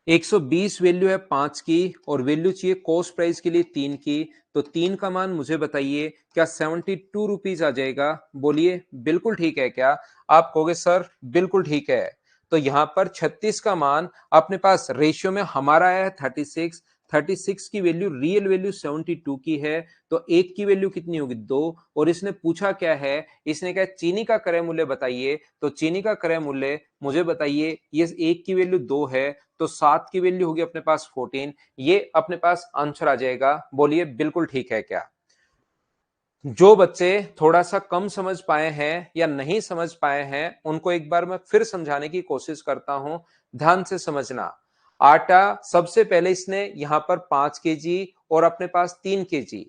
120 वैल्यू है 5 की, और वैल्यू चाहिए कॉस्ट प्राइस के लिए 3 की। तो 3 का मान मुझे बताइए, क्या 72 रुपीज आ जाएगा? बोलिए बिल्कुल ठीक है क्या? आप कहोगे सर बिल्कुल ठीक है। तो यहां पर 36 का मान अपने पास रेशियो में हमारा है 36। 36 की वैल्यू रियल वैल्यू 72 की है। तो एक की वैल्यू कितनी होगी? 2। और इसने पूछा क्या है? इसने कहा चीनी का क्रय मूल्य बताइए। तो चीनी का क्रय मूल्य मुझे बताइए, ये एक की वैल्यू 2 है, तो 7 की वैल्यू होगी अपने पास 14। ये अपने पास आंसर आ जाएगा। बोलिए बिल्कुल ठीक है क्या? जो बच्चे थोड़ा सा कम समझ पाए हैं या नहीं समझ पाए हैं, उनको एक बार मैं फिर समझाने की कोशिश करता हूं, ध्यान से समझना। आटा सबसे पहले इसने यहां पर 5 kg और अपने पास 3 kg,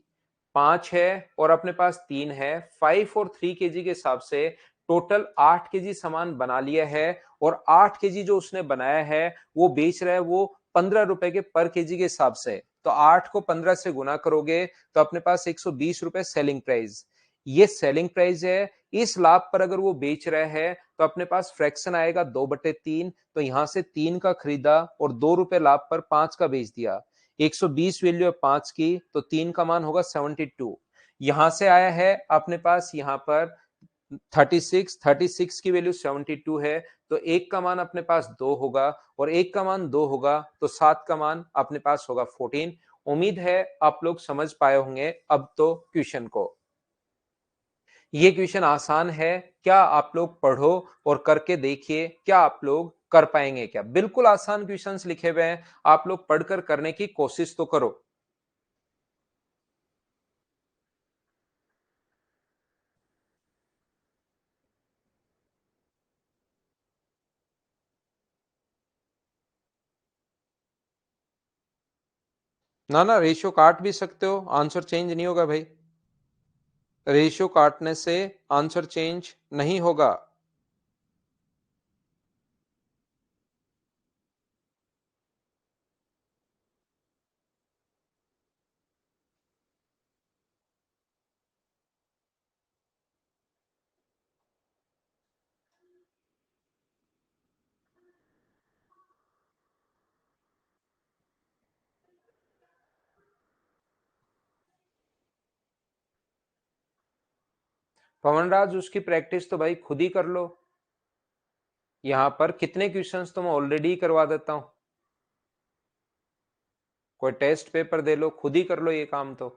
5 है और अपने पास 3 है, 5 और 3 kg के हिसाब से टोटल 8 kg सामान बना लिया है। और 8 kg जो उसने बनाया है वो बेच रहा है वो 15 रुपए के पर केजी के हिसाब से। तो 8 को 15 से गुना करोगे तो अपने पास 120 रुपए सेलिंग प्राइस। ये सेलिंग प्राइस है। इस लाभ पर अगर वो बेच रहा है तो अपने पास फ्रैक्शन आएगा 2/3। तो यहां से 3 का खरीदा और 2 रुपए लाभ पर 5 का बेच दिया। 120 वैल्यू है 5 की, तो 3 का मान होगा 72। यहां से आया है अपने पास यहां पर 36, 36 की वैल्यू 72 है। तो एक का मान अपने पास 2 होगा, और एक का मान 2 होगा तो 7 का मान अपने पास होगा 14। उम्मीद है आप लोग समझ पाए होंगे अब तो क्वेश्चन को। ये क्वेश्चन आसान है, क्या आप लोग पढ़ो और करके देखिए, क्या आप लोग कर पाएंगे क्या? बिल्कुल आसान क्वेश्चंस लिखे हुए हैं, आप लोग पढ़कर करने की कोशिश तो करो। ना ना, रेशियो काट भी सकते हो, आंसर चेंज नहीं होगा भाई। रेशियो काटने से आंसर चेंज नहीं होगा। पवनराज, उसकी प्रैक्टिस तो भाई खुद ही कर लो। यहाँ पर कितने क्वेश्चंस तो मैं ऑलरेडी करवा देता हूं। कोई टेस्ट पेपर दे लो, खुद ही कर लो ये काम तो।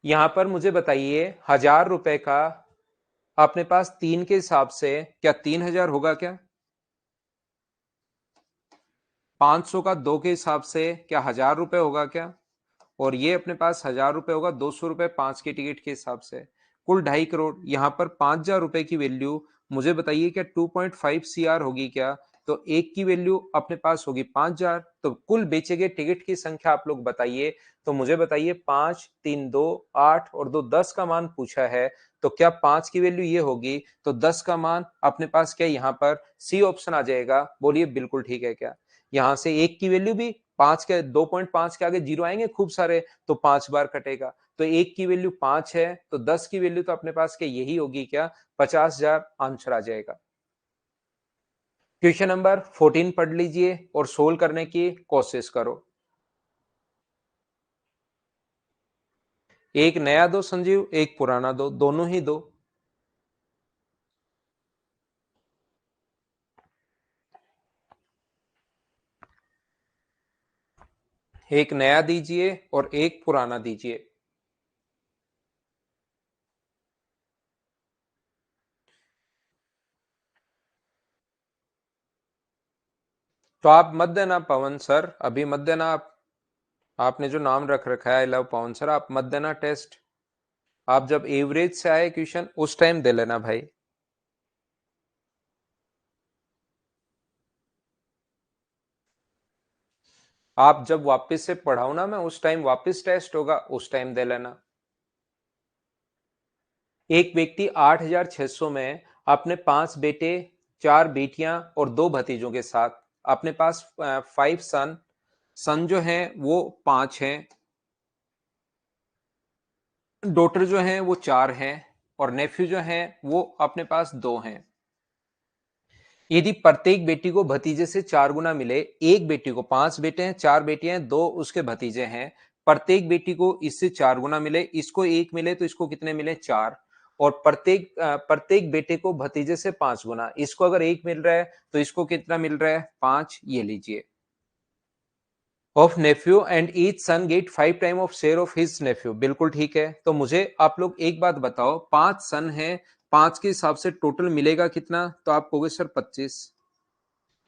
यहाँ पर मुझे बताइए, 1000 रुपए का अपने पास 3 के हिसाब से क्या 3000 होगा क्या? 500 का 2 के हिसाब से क्या 1000 रुपए होगा क्या? और ये अपने पास 1000 रुपए होगा 200 रुपए 5 के टिकट के हिसाब से। कुल 2.5 करोड़। यहाँ पर 5000 रुपए की वैल्यू मुझे बताइए, क्या 2.5 CR होगी क्या? तो एक की वैल्यू अपने पास होगी 5000। तो कुल बेचे गए टिकट की संख्या आप लोग बताइए। तो मुझे बताइए, 5, 3, 2, 8 और 2, 10 का मान पूछा है। तो क्या 5 की वैल्यू ये होगी? तो 10 का मान अपने पास क्या यहाँ पर सी ऑप्शन आ जाएगा? बोलिए बिल्कुल ठीक है क्या? यहां से एक की वैल्यू भी 5 के 2.5 के आगे जीरो आएंगे खूब सारे, तो 5 बार कटेगा। तो एक की वैल्यू 5 है, तो 10 की वैल्यू तो अपने पास क्या यही होगी क्या? 50,000 आंसर आ जाएगा। क्वेश्चन नंबर 14 पढ़ लीजिए और सोल्व करने की कोशिश करो। एक नया दो संजीव, एक पुराना दो, दोनों ही दो। एक नया दीजिए और एक पुराना दीजिए। तो आप मत देना पवन सर, अभी मत देना आप। आपने जो नाम रख रखा है आई लव पवन सर, आप मत देना टेस्ट। आप जब एवरेज से आए क्वेश्चन उस टाइम दे लेना भाई। आप जब वापस से पढ़ाओ ना मैं, उस टाइम वापस टेस्ट होगा, उस टाइम दे लेना। एक व्यक्ति 8,600 में अपने 5 बेटे, 4 बेटियां और 2 भतीजों के साथ अपने पास 5 सन, सन जो है वो 5 हैं, डॉटर जो है वो 4 हैं, और नेफ्यू जो है वो अपने पास 2 हैं। यदि प्रत्येक बेटी को भतीजे से 4 गुना मिले, एक बेटी को, 5 बेटे हैं, 4 बेटियां हैं, 2 उसके भतीजे हैं, प्रत्येक बेटी को इससे 4 गुना मिले, इसको 1 मिले तो इसको कितने मिले 4, और प्रत्येक बेटे को भतीजे से 5 गुना, इसको अगर 1 मिल रहा है तो इसको कितना मिल रहा है 5, ये लीजिए। Of nephew and each son get 5 time of share of his nephew, बिल्कुल ठीक है। तो मुझे आप लोग एक बात बताओ, 5 सन है, 5 के हिसाब से टोटल मिलेगा कितना, तो आप कहोगे सर 25,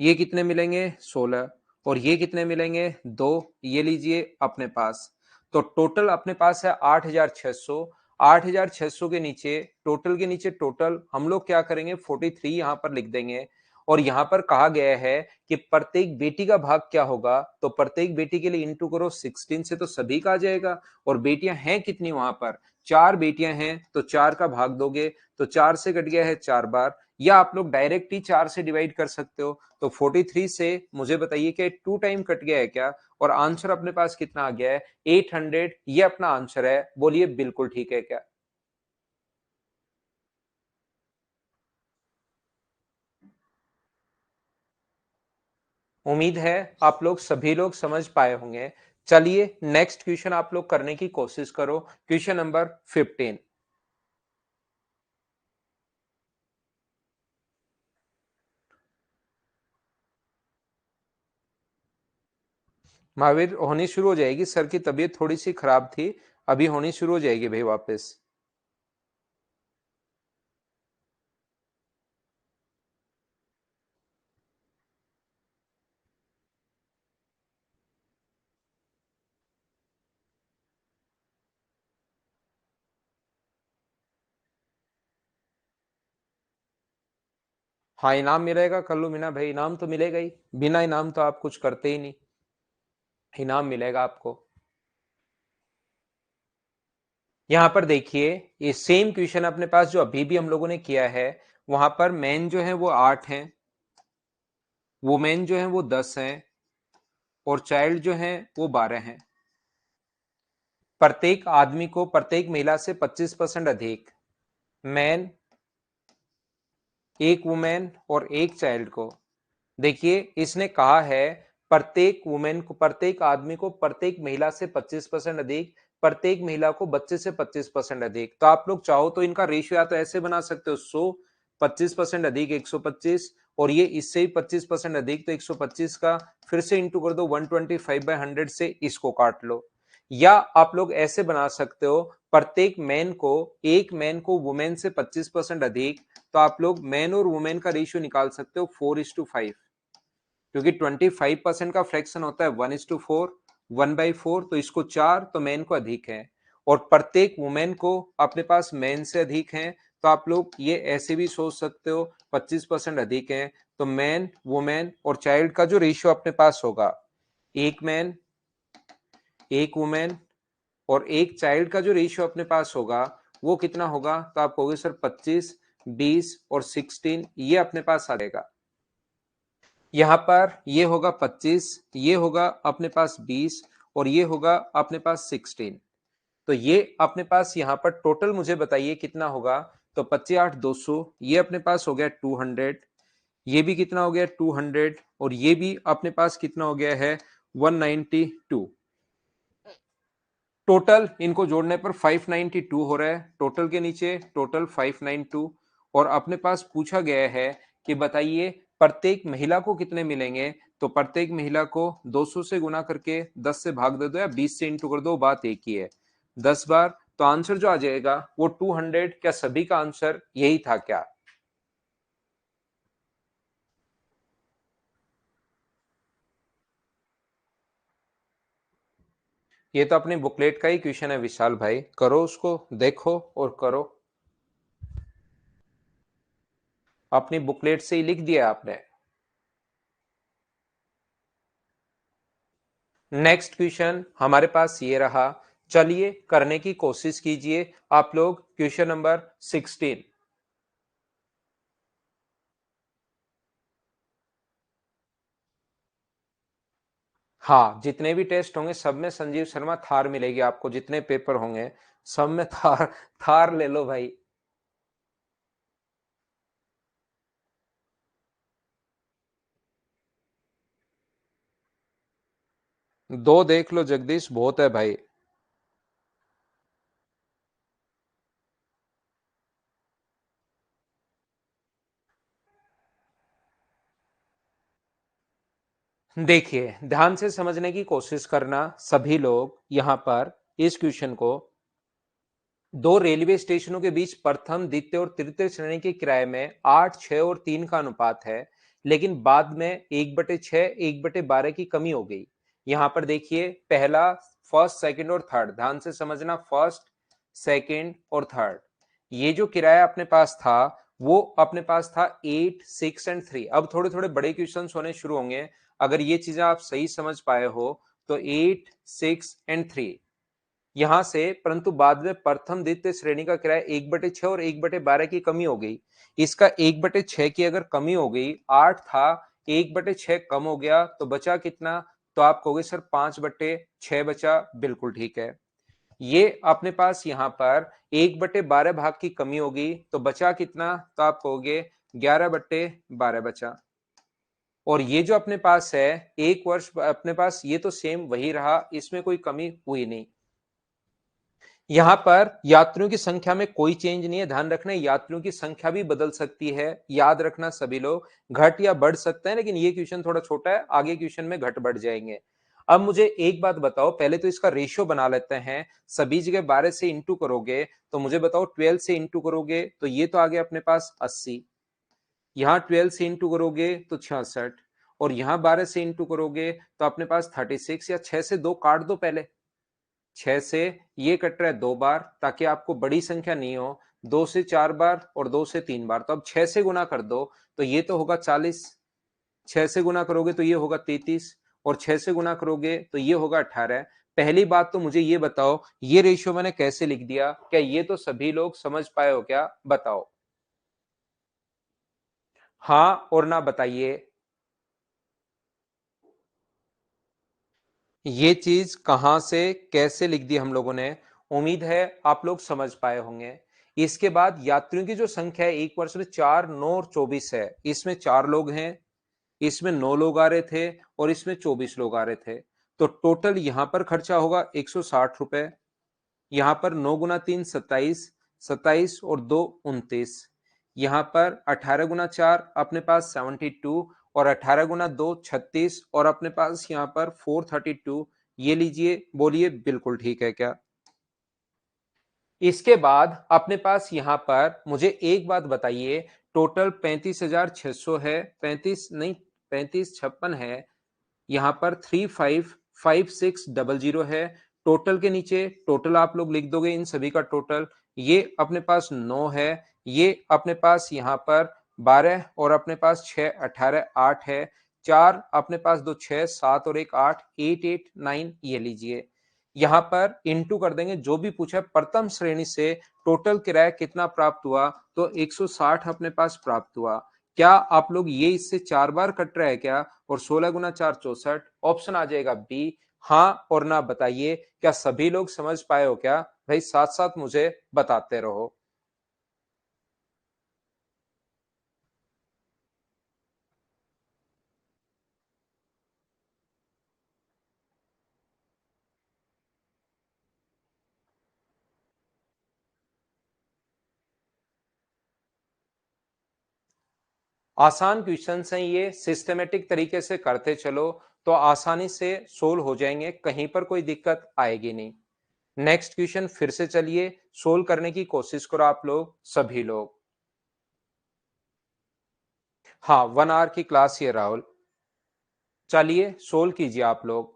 ये कितने मिलेंगे 16, और ये कितने मिलेंगे 2, ये लीजिए अपने पास। तो टोटल अपने पास है 8,600। 8,600 के नीचे टोटल, के नीचे टोटल हम लोग क्या करेंगे 43 यहां पर लिख देंगे। और यहां पर कहा गया है कि प्रत्येक बेटी का भाग क्या होगा, तो प्रत्येक बेटी के लिए इंटू करो 16 से, तो सभी का आ जाएगा। और बेटियां हैं कितनी वहां पर, 4 बेटियां हैं, तो 4 का भाग दोगे तो 4 से कट गया है 4 बार, या आप लोग डायरेक्ट ही 4 से डिवाइड कर सकते हो। तो 43 से मुझे बताइए कि 2 टाइम कट गया है क्या, और आंसर अपने पास कितना आ गया है 800, ये अपना आंसर है। बोलिए बिल्कुल ठीक है क्या? उम्मीद है आप लोग सभी लोग समझ पाए होंगे। चलिए नेक्स्ट क्वेश्चन आप लोग करने की कोशिश करो, क्वेश्चन नंबर 15। महावीर होनी शुरू हो जाएगी, सर की तबीयत थोड़ी सी खराब थी, अभी होनी शुरू हो जाएगी भाई वापस। हाँ इनाम मिलेगा, कर लो मीना भाई, इनाम तो मिलेगा ही, बिना इनाम तो आप कुछ करते ही नहीं, इनाम मिलेगा आपको। यहां पर देखिए, ये सेम क्वेश्चन अपने पास जो अभी भी हम लोगों ने किया है, वहां पर मैन जो है वो 8 हैं, वुमेन जो है वो 10 हैं, और चाइल्ड जो है वो 12 हैं। प्रत्येक आदमी को प्रत्येक महिला से 25% अधिक, मैन, एक वुमेन और एक चाइल्ड को। देखिए इसने कहा है प्रत्येक वुमेन को, प्रत्येक आदमी को प्रत्येक महिला से 25% अधिक, प्रत्येक महिला को बच्चे से 25% अधिक। तो आप लोग चाहो तो इनका रेशियो या तो ऐसे बना सकते हो 100, 25% अधिक 125, और ये इससे ही 25% अधिक तो 125 का फिर से इंटू कर दो 125/100 से, इसको काट लो। या आप लोग ऐसे बना सकते हो, प्रत्येक मैन को, एक मैन को वुमेन से 25% अधिक, तो आप लोग मैन और वुमेन का रेशियो निकाल सकते हो 4:5, क्योंकि 25% का फ्रैक्शन होता है 1:4, 1/4, तो इसको 4 तो मैन को अधिक है, और प्रत्येक वुमेन को अपने पास मैन से अधिक है, तो आप लोग ये ऐसे भी सोच सकते हो 25% अधिक है, तो मैन, वुमेन और चाइल्ड का जो रेशियो अपने पास होगा, एक मैन, एक वुमेन और एक चाइल्ड का जो रेशियो अपने पास होगा वो कितना होगा, तो आप कहोगे सर 25, 20 और 16, ये अपने पास आ जाएगा। यहां पर ये होगा 25, ये होगा अपने पास 20, और ये होगा अपने पास 16। तो ये अपने पास यहाँ पर टोटल मुझे बताइए कितना होगा, तो 25 8 200, ये अपने पास हो गया 200, ये भी कितना हो गया 200, और ये भी अपने पास कितना हो गया है 192। टोटल इनको जोड़ने पर 592 हो रहा है, टोटल के नीचे टोटल 592। और अपने पास पूछा गया है कि बताइए प्रत्येक महिला को कितने मिलेंगे, तो प्रत्येक महिला को 200 से गुना करके 10 से भाग दे दो या 20 से इंटू कर दो, बात एक ही है। 10 बार, तो आंसर जो आ जाएगा वो 200। क्या सभी का आंसर यही था क्या? ये तो अपनी बुकलेट का ही क्वेश्चन है विशाल भाई, करो उसको, देखो और करो। अपनी बुकलेट से ही लिख दिया आपने। नेक्स्ट क्वेश्चन हमारे पास ये रहा, चलिए करने की कोशिश कीजिए आप लोग। Question number 16। हाँ, जितने भी टेस्ट होंगे सब में संजीव शर्मा थार मिलेगी आपको, जितने पेपर होंगे सब में थार। थार ले लो भाई। दो देख लो जगदीश, बहुत है भाई। देखिए ध्यान से समझने की कोशिश करना सभी लोग यहां पर। इस क्वेश्चन को, दो रेलवे स्टेशनों के बीच प्रथम द्वितीय और तृतीय श्रेणी के किराए में 8, 6 और 3 का अनुपात है, लेकिन बाद में 1/6, 1/12 की कमी हो गई। यहां पर देखिए पहला, फर्स्ट, सेकंड और थर्ड, ध्यान से समझना, फर्स्ट, सेकंड और थर्ड। ये जो किराया अपने पास था वो अपने पास था 8, 6 एंड 3। अब थोड़े थोड़े बड़े क्वेश्चन होने शुरू होंगे। अगर ये चीजें आप सही समझ पाए हो तो 8, 6 एंड 3 यहां से, परंतु बाद में प्रथम द्वितीय श्रेणी का किराया 1/6 और 1/12 की कमी हो गई। इसका 1/6 की अगर कमी हो गई, 8 था, 1/6 कम हो गया तो बचा कितना? तो आप कहोगे सर 5/6 बचा। बिल्कुल ठीक है। ये अपने पास यहां पर 1/12 भाग की कमी होगी तो बचा कितना? तो आप कहोगे 11/12 बचा। और ये जो अपने पास है एक वर्ष अपने पास, ये तो सेम वही रहा, इसमें कोई कमी हुई नहीं। यहां पर यात्रियों की संख्या में कोई चेंज नहीं है। ध्यान रखना, यात्रियों की संख्या भी बदल सकती है, याद रखना सभी लोग, घट या बढ़ सकते हैं, लेकिन ये क्वेश्चन थोड़ा छोटा है, आगे क्वेश्चन में घट बढ़ जाएंगे। अब मुझे एक बात बताओ, पहले तो इसका रेशियो बना लेते हैं। सभी जगह 12 से इंटू करोगे तो मुझे बताओ 12 से इंटू करोगे तो ये तो आ गया अपने पास 80। यहां 12 से इंटू करोगे तो 66, और यहां 12 से इंटू करोगे तो अपने पास 36। या 6 से 2 काट दो पहले। 6 से ये कट रहा है 2 बार, ताकि आपको बड़ी संख्या नहीं हो। 2 से 4 बार और 2 से 3 बार, तो अब 6 से गुना कर दो तो ये तो होगा 40। 6 से गुना करोगे तो ये होगा 33, और 6 से गुना करोगे तो ये होगा 18। पहली बात तो मुझे ये बताओ, ये रेशियो मैंने कैसे लिख दिया? क्या ये तो सभी लोग समझ पाए हो क्या? बताओ हाँ और ना बताइए। ये चीज कहां से कैसे लिख दी हम लोगों ने? उम्मीद है आप लोग समझ पाए होंगे। इसके बाद यात्रियों की जो संख्या है एक वर्ष में 4, 9 और 24 है। इसमें 4 लोग हैं, इसमें 9 लोग आ रहे थे, और इसमें 24 लोग आ रहे थे। तो टोटल यहां पर खर्चा होगा 160 रुपए। यहां पर 9 गुना 3 27, 27 और 2 29। यहां पर 18 गुना 4 अपने पास 72, और 18 गुना 2 36, और अपने पास यहां पर 432। ये लीजिए, बोलिए बिल्कुल ठीक है क्या? इसके बाद अपने पास यहां पर मुझे एक बात बताइए, टोटल 35,600 है, 35 नहीं, 3556 है। यहां पर 355600 है। टोटल के नीचे टोटल आप लोग लिख दोगे इन सभी का टोटल। ये अपने पास 9 है, ये अपने पास यहां पर 12, और अपने पास 6, 18, 8 है। 4 अपने पास, 2 6, 7 और 1 8, 889। ये लीजिए, यहां पर इंटू कर देंगे जो भी पूछा प्रथम श्रेणी से टोटल किराया कितना प्राप्त हुआ, तो 160 अपने पास प्राप्त हुआ। क्या आप लोग ये इससे 4 बार कट रहा है क्या? और 16 गुना 4 64, ऑप्शन आ जाएगा बी। हाँ और ना बताइए, क्या सभी लोग समझ पाए हो क्या? भाई साथ साथ मुझे बताते रहो। आसान क्वेश्चंस हैं ये, सिस्टमेटिक तरीके से करते चलो तो आसानी से सोल्व हो जाएंगे, कहीं पर कोई दिक्कत आएगी नहीं। नेक्स्ट क्वेश्चन फिर से चलिए सोल्व करने की कोशिश करो आप लोग सभी लोग। हाँ, 1 आवर की क्लास ये राहुल, चलिए सोल्व कीजिए आप लोग।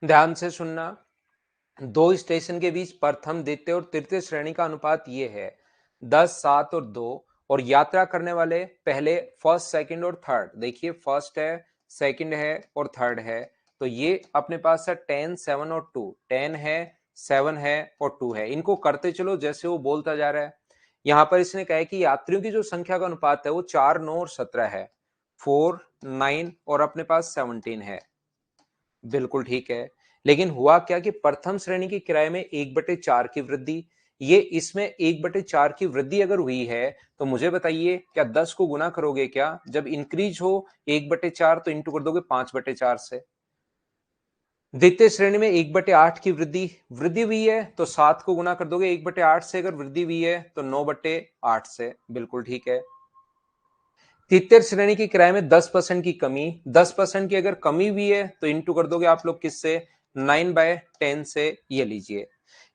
ध्यान से सुनना, दो स्टेशन के बीच प्रथम द्वितीय और तृतीय श्रेणी का अनुपात ये है 10, 7 और 2। और यात्रा करने वाले पहले फर्स्ट, सेकंड और थर्ड, देखिए फर्स्ट है, सेकंड है और थर्ड है, तो ये अपने पास है 10, 7 और 2। 10 है, 7 है और 2 है। इनको करते चलो जैसे वो बोलता जा रहा है। यहां पर इसने कहा है कि यात्रियों की जो संख्या का अनुपात है वो 4, 9 और 17 है। 4, 9 और अपने पास 17 है। बिल्कुल ठीक है। लेकिन हुआ क्या कि प्रथम श्रेणी की किराए में 1/4 की वृद्धि, ये इसमें 1/4 की वृद्धि अगर हुई है तो मुझे बताइए क्या 10 को गुना करोगे क्या? जब इंक्रीज हो 1/4 तो इंटू कर दोगे 5/4 से। द्वितीय श्रेणी में 1/8 की वृद्धि वृद्धि हुई है तो 7 को गुना कर दोगे 1/8 से, अगर वृद्धि हुई है तो 9/8 से। बिल्कुल ठीक है। तृतीय श्रेणी की किराए में 10% की कमी, 10% की अगर कमी हुई है तो इंटू कर दोगे आप लोग किससे? 9/10 से। ये लीजिए,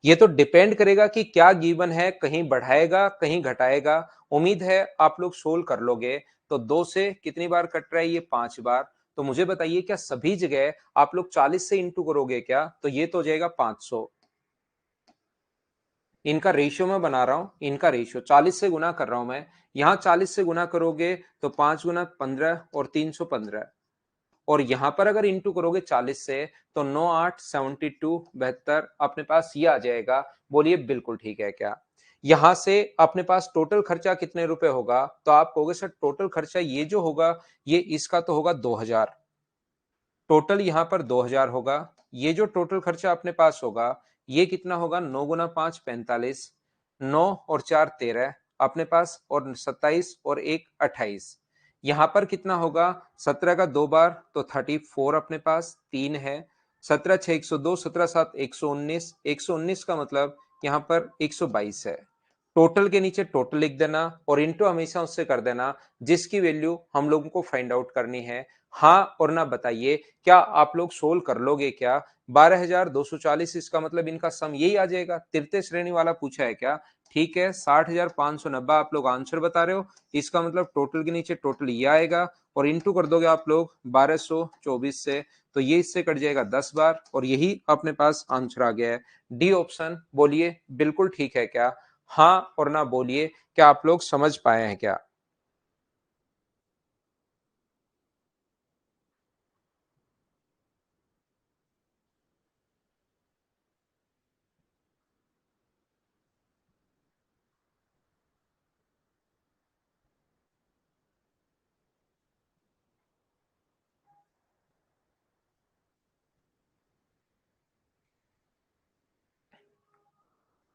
ये तो डिपेंड करेगा कि क्या गिवन है, कहीं बढ़ाएगा कहीं घटाएगा। उम्मीद है आप लोग सोल्व कर लोगे। तो 2 से कितनी बार कट रहा है? ये 5 बार। तो मुझे बताइए क्या सभी जगह आप लोग 40 से इंटू करोगे क्या? तो ये तो हो जाएगा 500। इनका रेशियो मैं बना रहा हूं, इनका रेशियो 40 से गुना कर रहा हूं मैं। यहां 40 से गुना करोगे तो 5 गुना 15 और 315। और यहां पर अगर इंटू करोगे 40 से तो 9, 8, 72, 72 अपने पास ये आ जाएगा। बोलिए बिल्कुल ठीक है क्या? यहां से अपने पास टोटल खर्चा कितने रुपए होगा? तो आप कहोगे सर टोटल खर्चा ये जो होगा ये इसका तो होगा 2000। टोटल यहां पर 2000 होगा। ये जो टोटल खर्चा अपने पास होगा ये कितना होगा? 9 गुना 5 45, 9 और 4 13 अपने पास, और 27 और 1 28। यहां पर कितना होगा? 17 का 2 बार तो 34 अपने पास 3 है। 17 6 102, 17 7 119, 119 का मतलब यहां पर 122 है। टोटल के नीचे टोटल लिख देना और इंटू हमेशा उससे कर देना जिसकी वैल्यू हम लोगों को फाइंड आउट करनी है। हाँ और ना बताइए क्या आप लोग सोल्व कर लोगे क्या? 12,240, इसका मतलब इनका सम यही आ जाएगा। तृतीय श्रेणी वाला पूछा है क्या? ठीक है, 60,590 आप लोग आंसर बता रहे हो। इसका मतलब टोटल के नीचे टोटल ये आएगा और इंटू कर दोगे आप लोग 1224 से, तो ये इससे कट जाएगा 10 बार और यही अपने पास आंसर आ गया है। D option. बोलिए बिल्कुल ठीक है क्या? हाँ और ना बोलिए क्या आप लोग समझ पाए हैं क्या?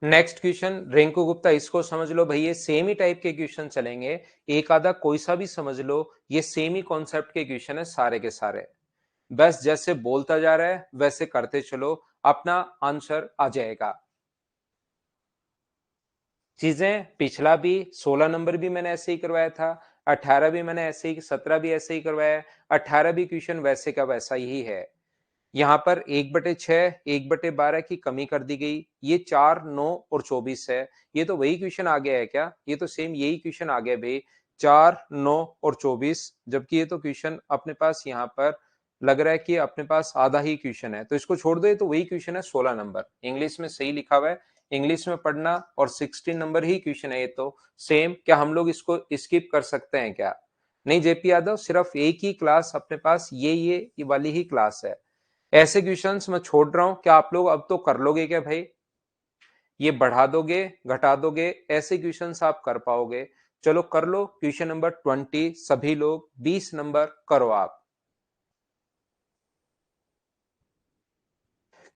नेक्स्ट क्वेश्चन रिंकू गुप्ता, इसको समझ लो भाई, ये सेम ही टाइप के क्वेश्चन चलेंगे। एक आधा कोई सा भी समझ लो, ये सेम ही कॉन्सेप्ट के क्वेश्चन है सारे के सारे। बस जैसे बोलता जा रहा है वैसे करते चलो, अपना आंसर आ जाएगा। चीजें पिछला भी 16 नंबर भी मैंने ऐसे ही करवाया था, 18 भी मैंने ऐसे ही, 17 भी ऐसे ही करवाया है, 18 भी क्वेश्चन वैसे का वैसा ही है। यहाँ पर 1/6, 1/12 की कमी कर दी गई। ये 4, 9 और 24 है। ये तो वही क्वेश्चन आ गया है क्या? ये तो सेम यही क्वेश्चन आ गया भाई, 4, 9 और 24। जबकि ये तो क्वेश्चन अपने पास यहाँ पर लग रहा है कि अपने पास आधा ही क्वेश्चन है, तो इसको छोड़ दो। ये तो वही क्वेश्चन है 16 नंबर, इंग्लिश में सही लिखा हुआ है। इंग्लिश में पढ़ना, और 16 नंबर ही क्वेश्चन है ये तो सेम। क्या हम लोग इसको स्किप कर सकते हैं क्या? नहीं जेपी यादव, सिर्फ एक ही क्लास अपने पास ये वाली ही क्लास है। ऐसे क्वेश्चंस मैं छोड़ रहा हूं, क्या आप लोग अब तो कर लोगे क्या भाई? ये बढ़ा दोगे घटा दोगे, ऐसे क्वेश्चंस आप कर पाओगे। चलो कर लो क्वेश्चन नंबर 20, सभी लोग 20 नंबर करो आप।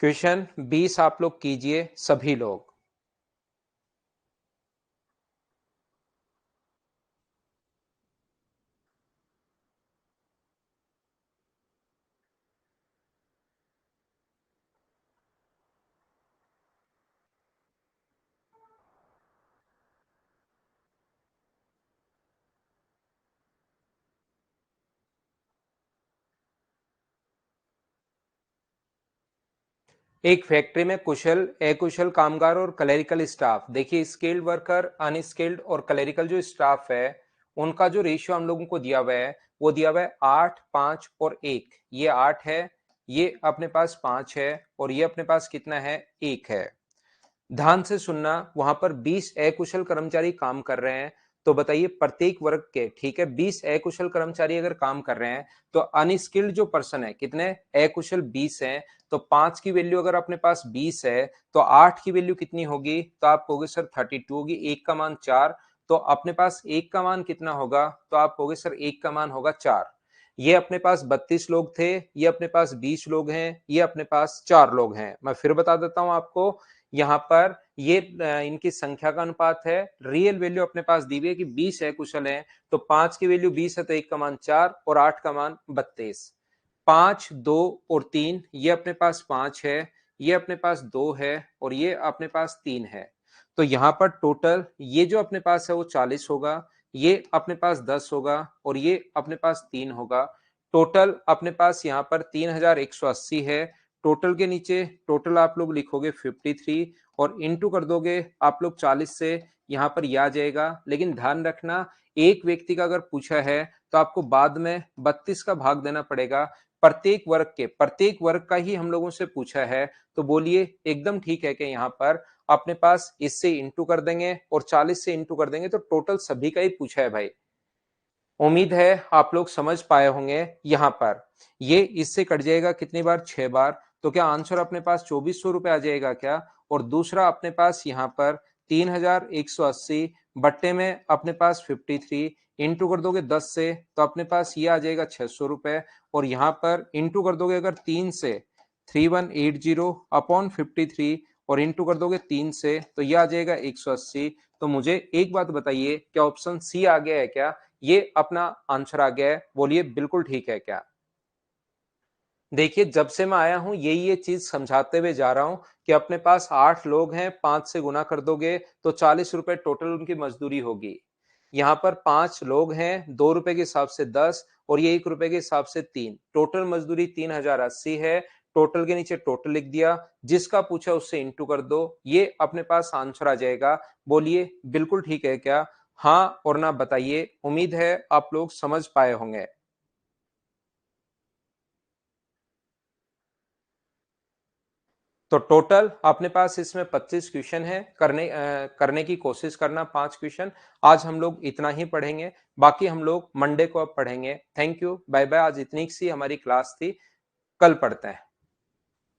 क्वेश्चन 20 आप लोग कीजिए सभी लोग। एक फैक्ट्री में कुशल, अकुशल कामगार और क्लेरिकल स्टाफ। देखिए स्किल्ड वर्कर, अनस्किल्ड और क्लेरिकल जो स्टाफ है उनका जो रेशियो हम लोगों को दिया हुआ है वो दिया हुआ है 8, 5 और 1। ये 8 है, ये अपने पास 5 है और ये अपने पास कितना है, 1 है। ध्यान से सुनना, वहां पर 20 अकुशल कर्मचारी काम कर रहे हैं। तो बताइए प्रत्येक वर्ग के, ठीक है, 20 अकुशल कर्मचारी अगर काम कर रहे हैं तो अनस्किल्ड जो पर्सन है कितने, अकुशल 20 हैं। तो 5 की वैल्यू अगर अपने पास 20 है तो 8 की वैल्यू कितनी होगी, तो आप कहोगे सर 32 होगी। 1 का मान 4, तो अपने पास 1 का मान कितना होगा, तो आप कहोगे सर 1 का मान होगा 4। ये अपने पास 32 लोग थे, ये अपने पास 20 लोग हैं, ये अपने पास 4 लोग हैं। मैं फिर बता देता हूं आपको, यहाँ पर ये इनकी संख्या का अनुपात है। रियल वैल्यू अपने पास दी हुई है कि 20 है कुशल है, तो 5 की वैल्यू 20 है तो 1 का मान 4 और 8 का मान 32। 5, 2 और 3, ये अपने पास 5 है, ये अपने पास 2 है और ये अपने पास 3 है। तो यहाँ पर टोटल ये जो अपने पास है वो 40 होगा, ये अपने पास 10 होगा और ये अपने पास 3 होगा। टोटल अपने पास यहाँ पर 3180 है। टोटल के नीचे टोटल आप लोग लिखोगे 53 और इंटू कर दोगे आप लोग 40 से, यहाँ पर यह आ जाएगा। लेकिन ध्यान रखना, एक व्यक्ति का अगर पूछा है तो आपको बाद में 32 का भाग देना पड़ेगा प्रत्येक वर्ग के। प्रत्येक वर्ग का ही हम लोगों से पूछा है, तो बोलिए एकदम ठीक है कि यहाँ पर अपने पास इससे इंटू कर देंगे और 40 से इंटू कर देंगे तो टोटल सभी का ही पूछा है भाई। उम्मीद है आप लोग समझ पाए होंगे। यहाँ पर ये इससे कट जाएगा कितनी बार, 6 बार। तो क्या आंसर अपने पास 2400 रुपए आ जाएगा क्या। और दूसरा अपने पास यहाँ पर 3180 बट्टे में अपने पास 53 इंटू कर दोगे 10 से तो अपने पास ये आ जाएगा 600 रुपए। और यहाँ पर इंटू कर दोगे अगर 3 से 3180 अपॉन 53 और इंटू कर दोगे 3 से तो ये आ जाएगा 180। तो मुझे एक बात बताइए, क्या ऑप्शन सी आ गया है क्या, ये अपना आंसर आ गया है, बोलिए बिल्कुल ठीक है क्या। देखिए जब से मैं आया हूं यही ये चीज समझाते हुए जा रहा हूं कि अपने पास 8 लोग हैं, 5 से गुना कर दोगे तो 40 रुपए टोटल उनकी मजदूरी होगी। यहाँ पर 5 लोग हैं, 2 रुपए के हिसाब से 10 और ये 1 रुपए के हिसाब से 3, टोटल मजदूरी 3080 है। टोटल के नीचे टोटल लिख दिया, जिसका पूछा उससे इंटू कर दो, ये अपने पास आंसर आ जाएगा। बोलिए बिल्कुल ठीक है क्या, हाँ और ना बताइए। उम्मीद है आप लोग समझ पाए होंगे। तो टोटल अपने पास इसमें 25 क्वेश्चन है, करने की कोशिश करना 5 क्वेश्चन। आज हम लोग इतना ही पढ़ेंगे, बाकी हम लोग मंडे को अब पढ़ेंगे। Thank you, bye bye. आज इतनी सी हमारी क्लास थी, कल पढ़ते हैं,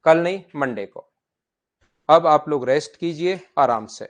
कल नहीं मंडे को। अब आप लोग रेस्ट कीजिए आराम से।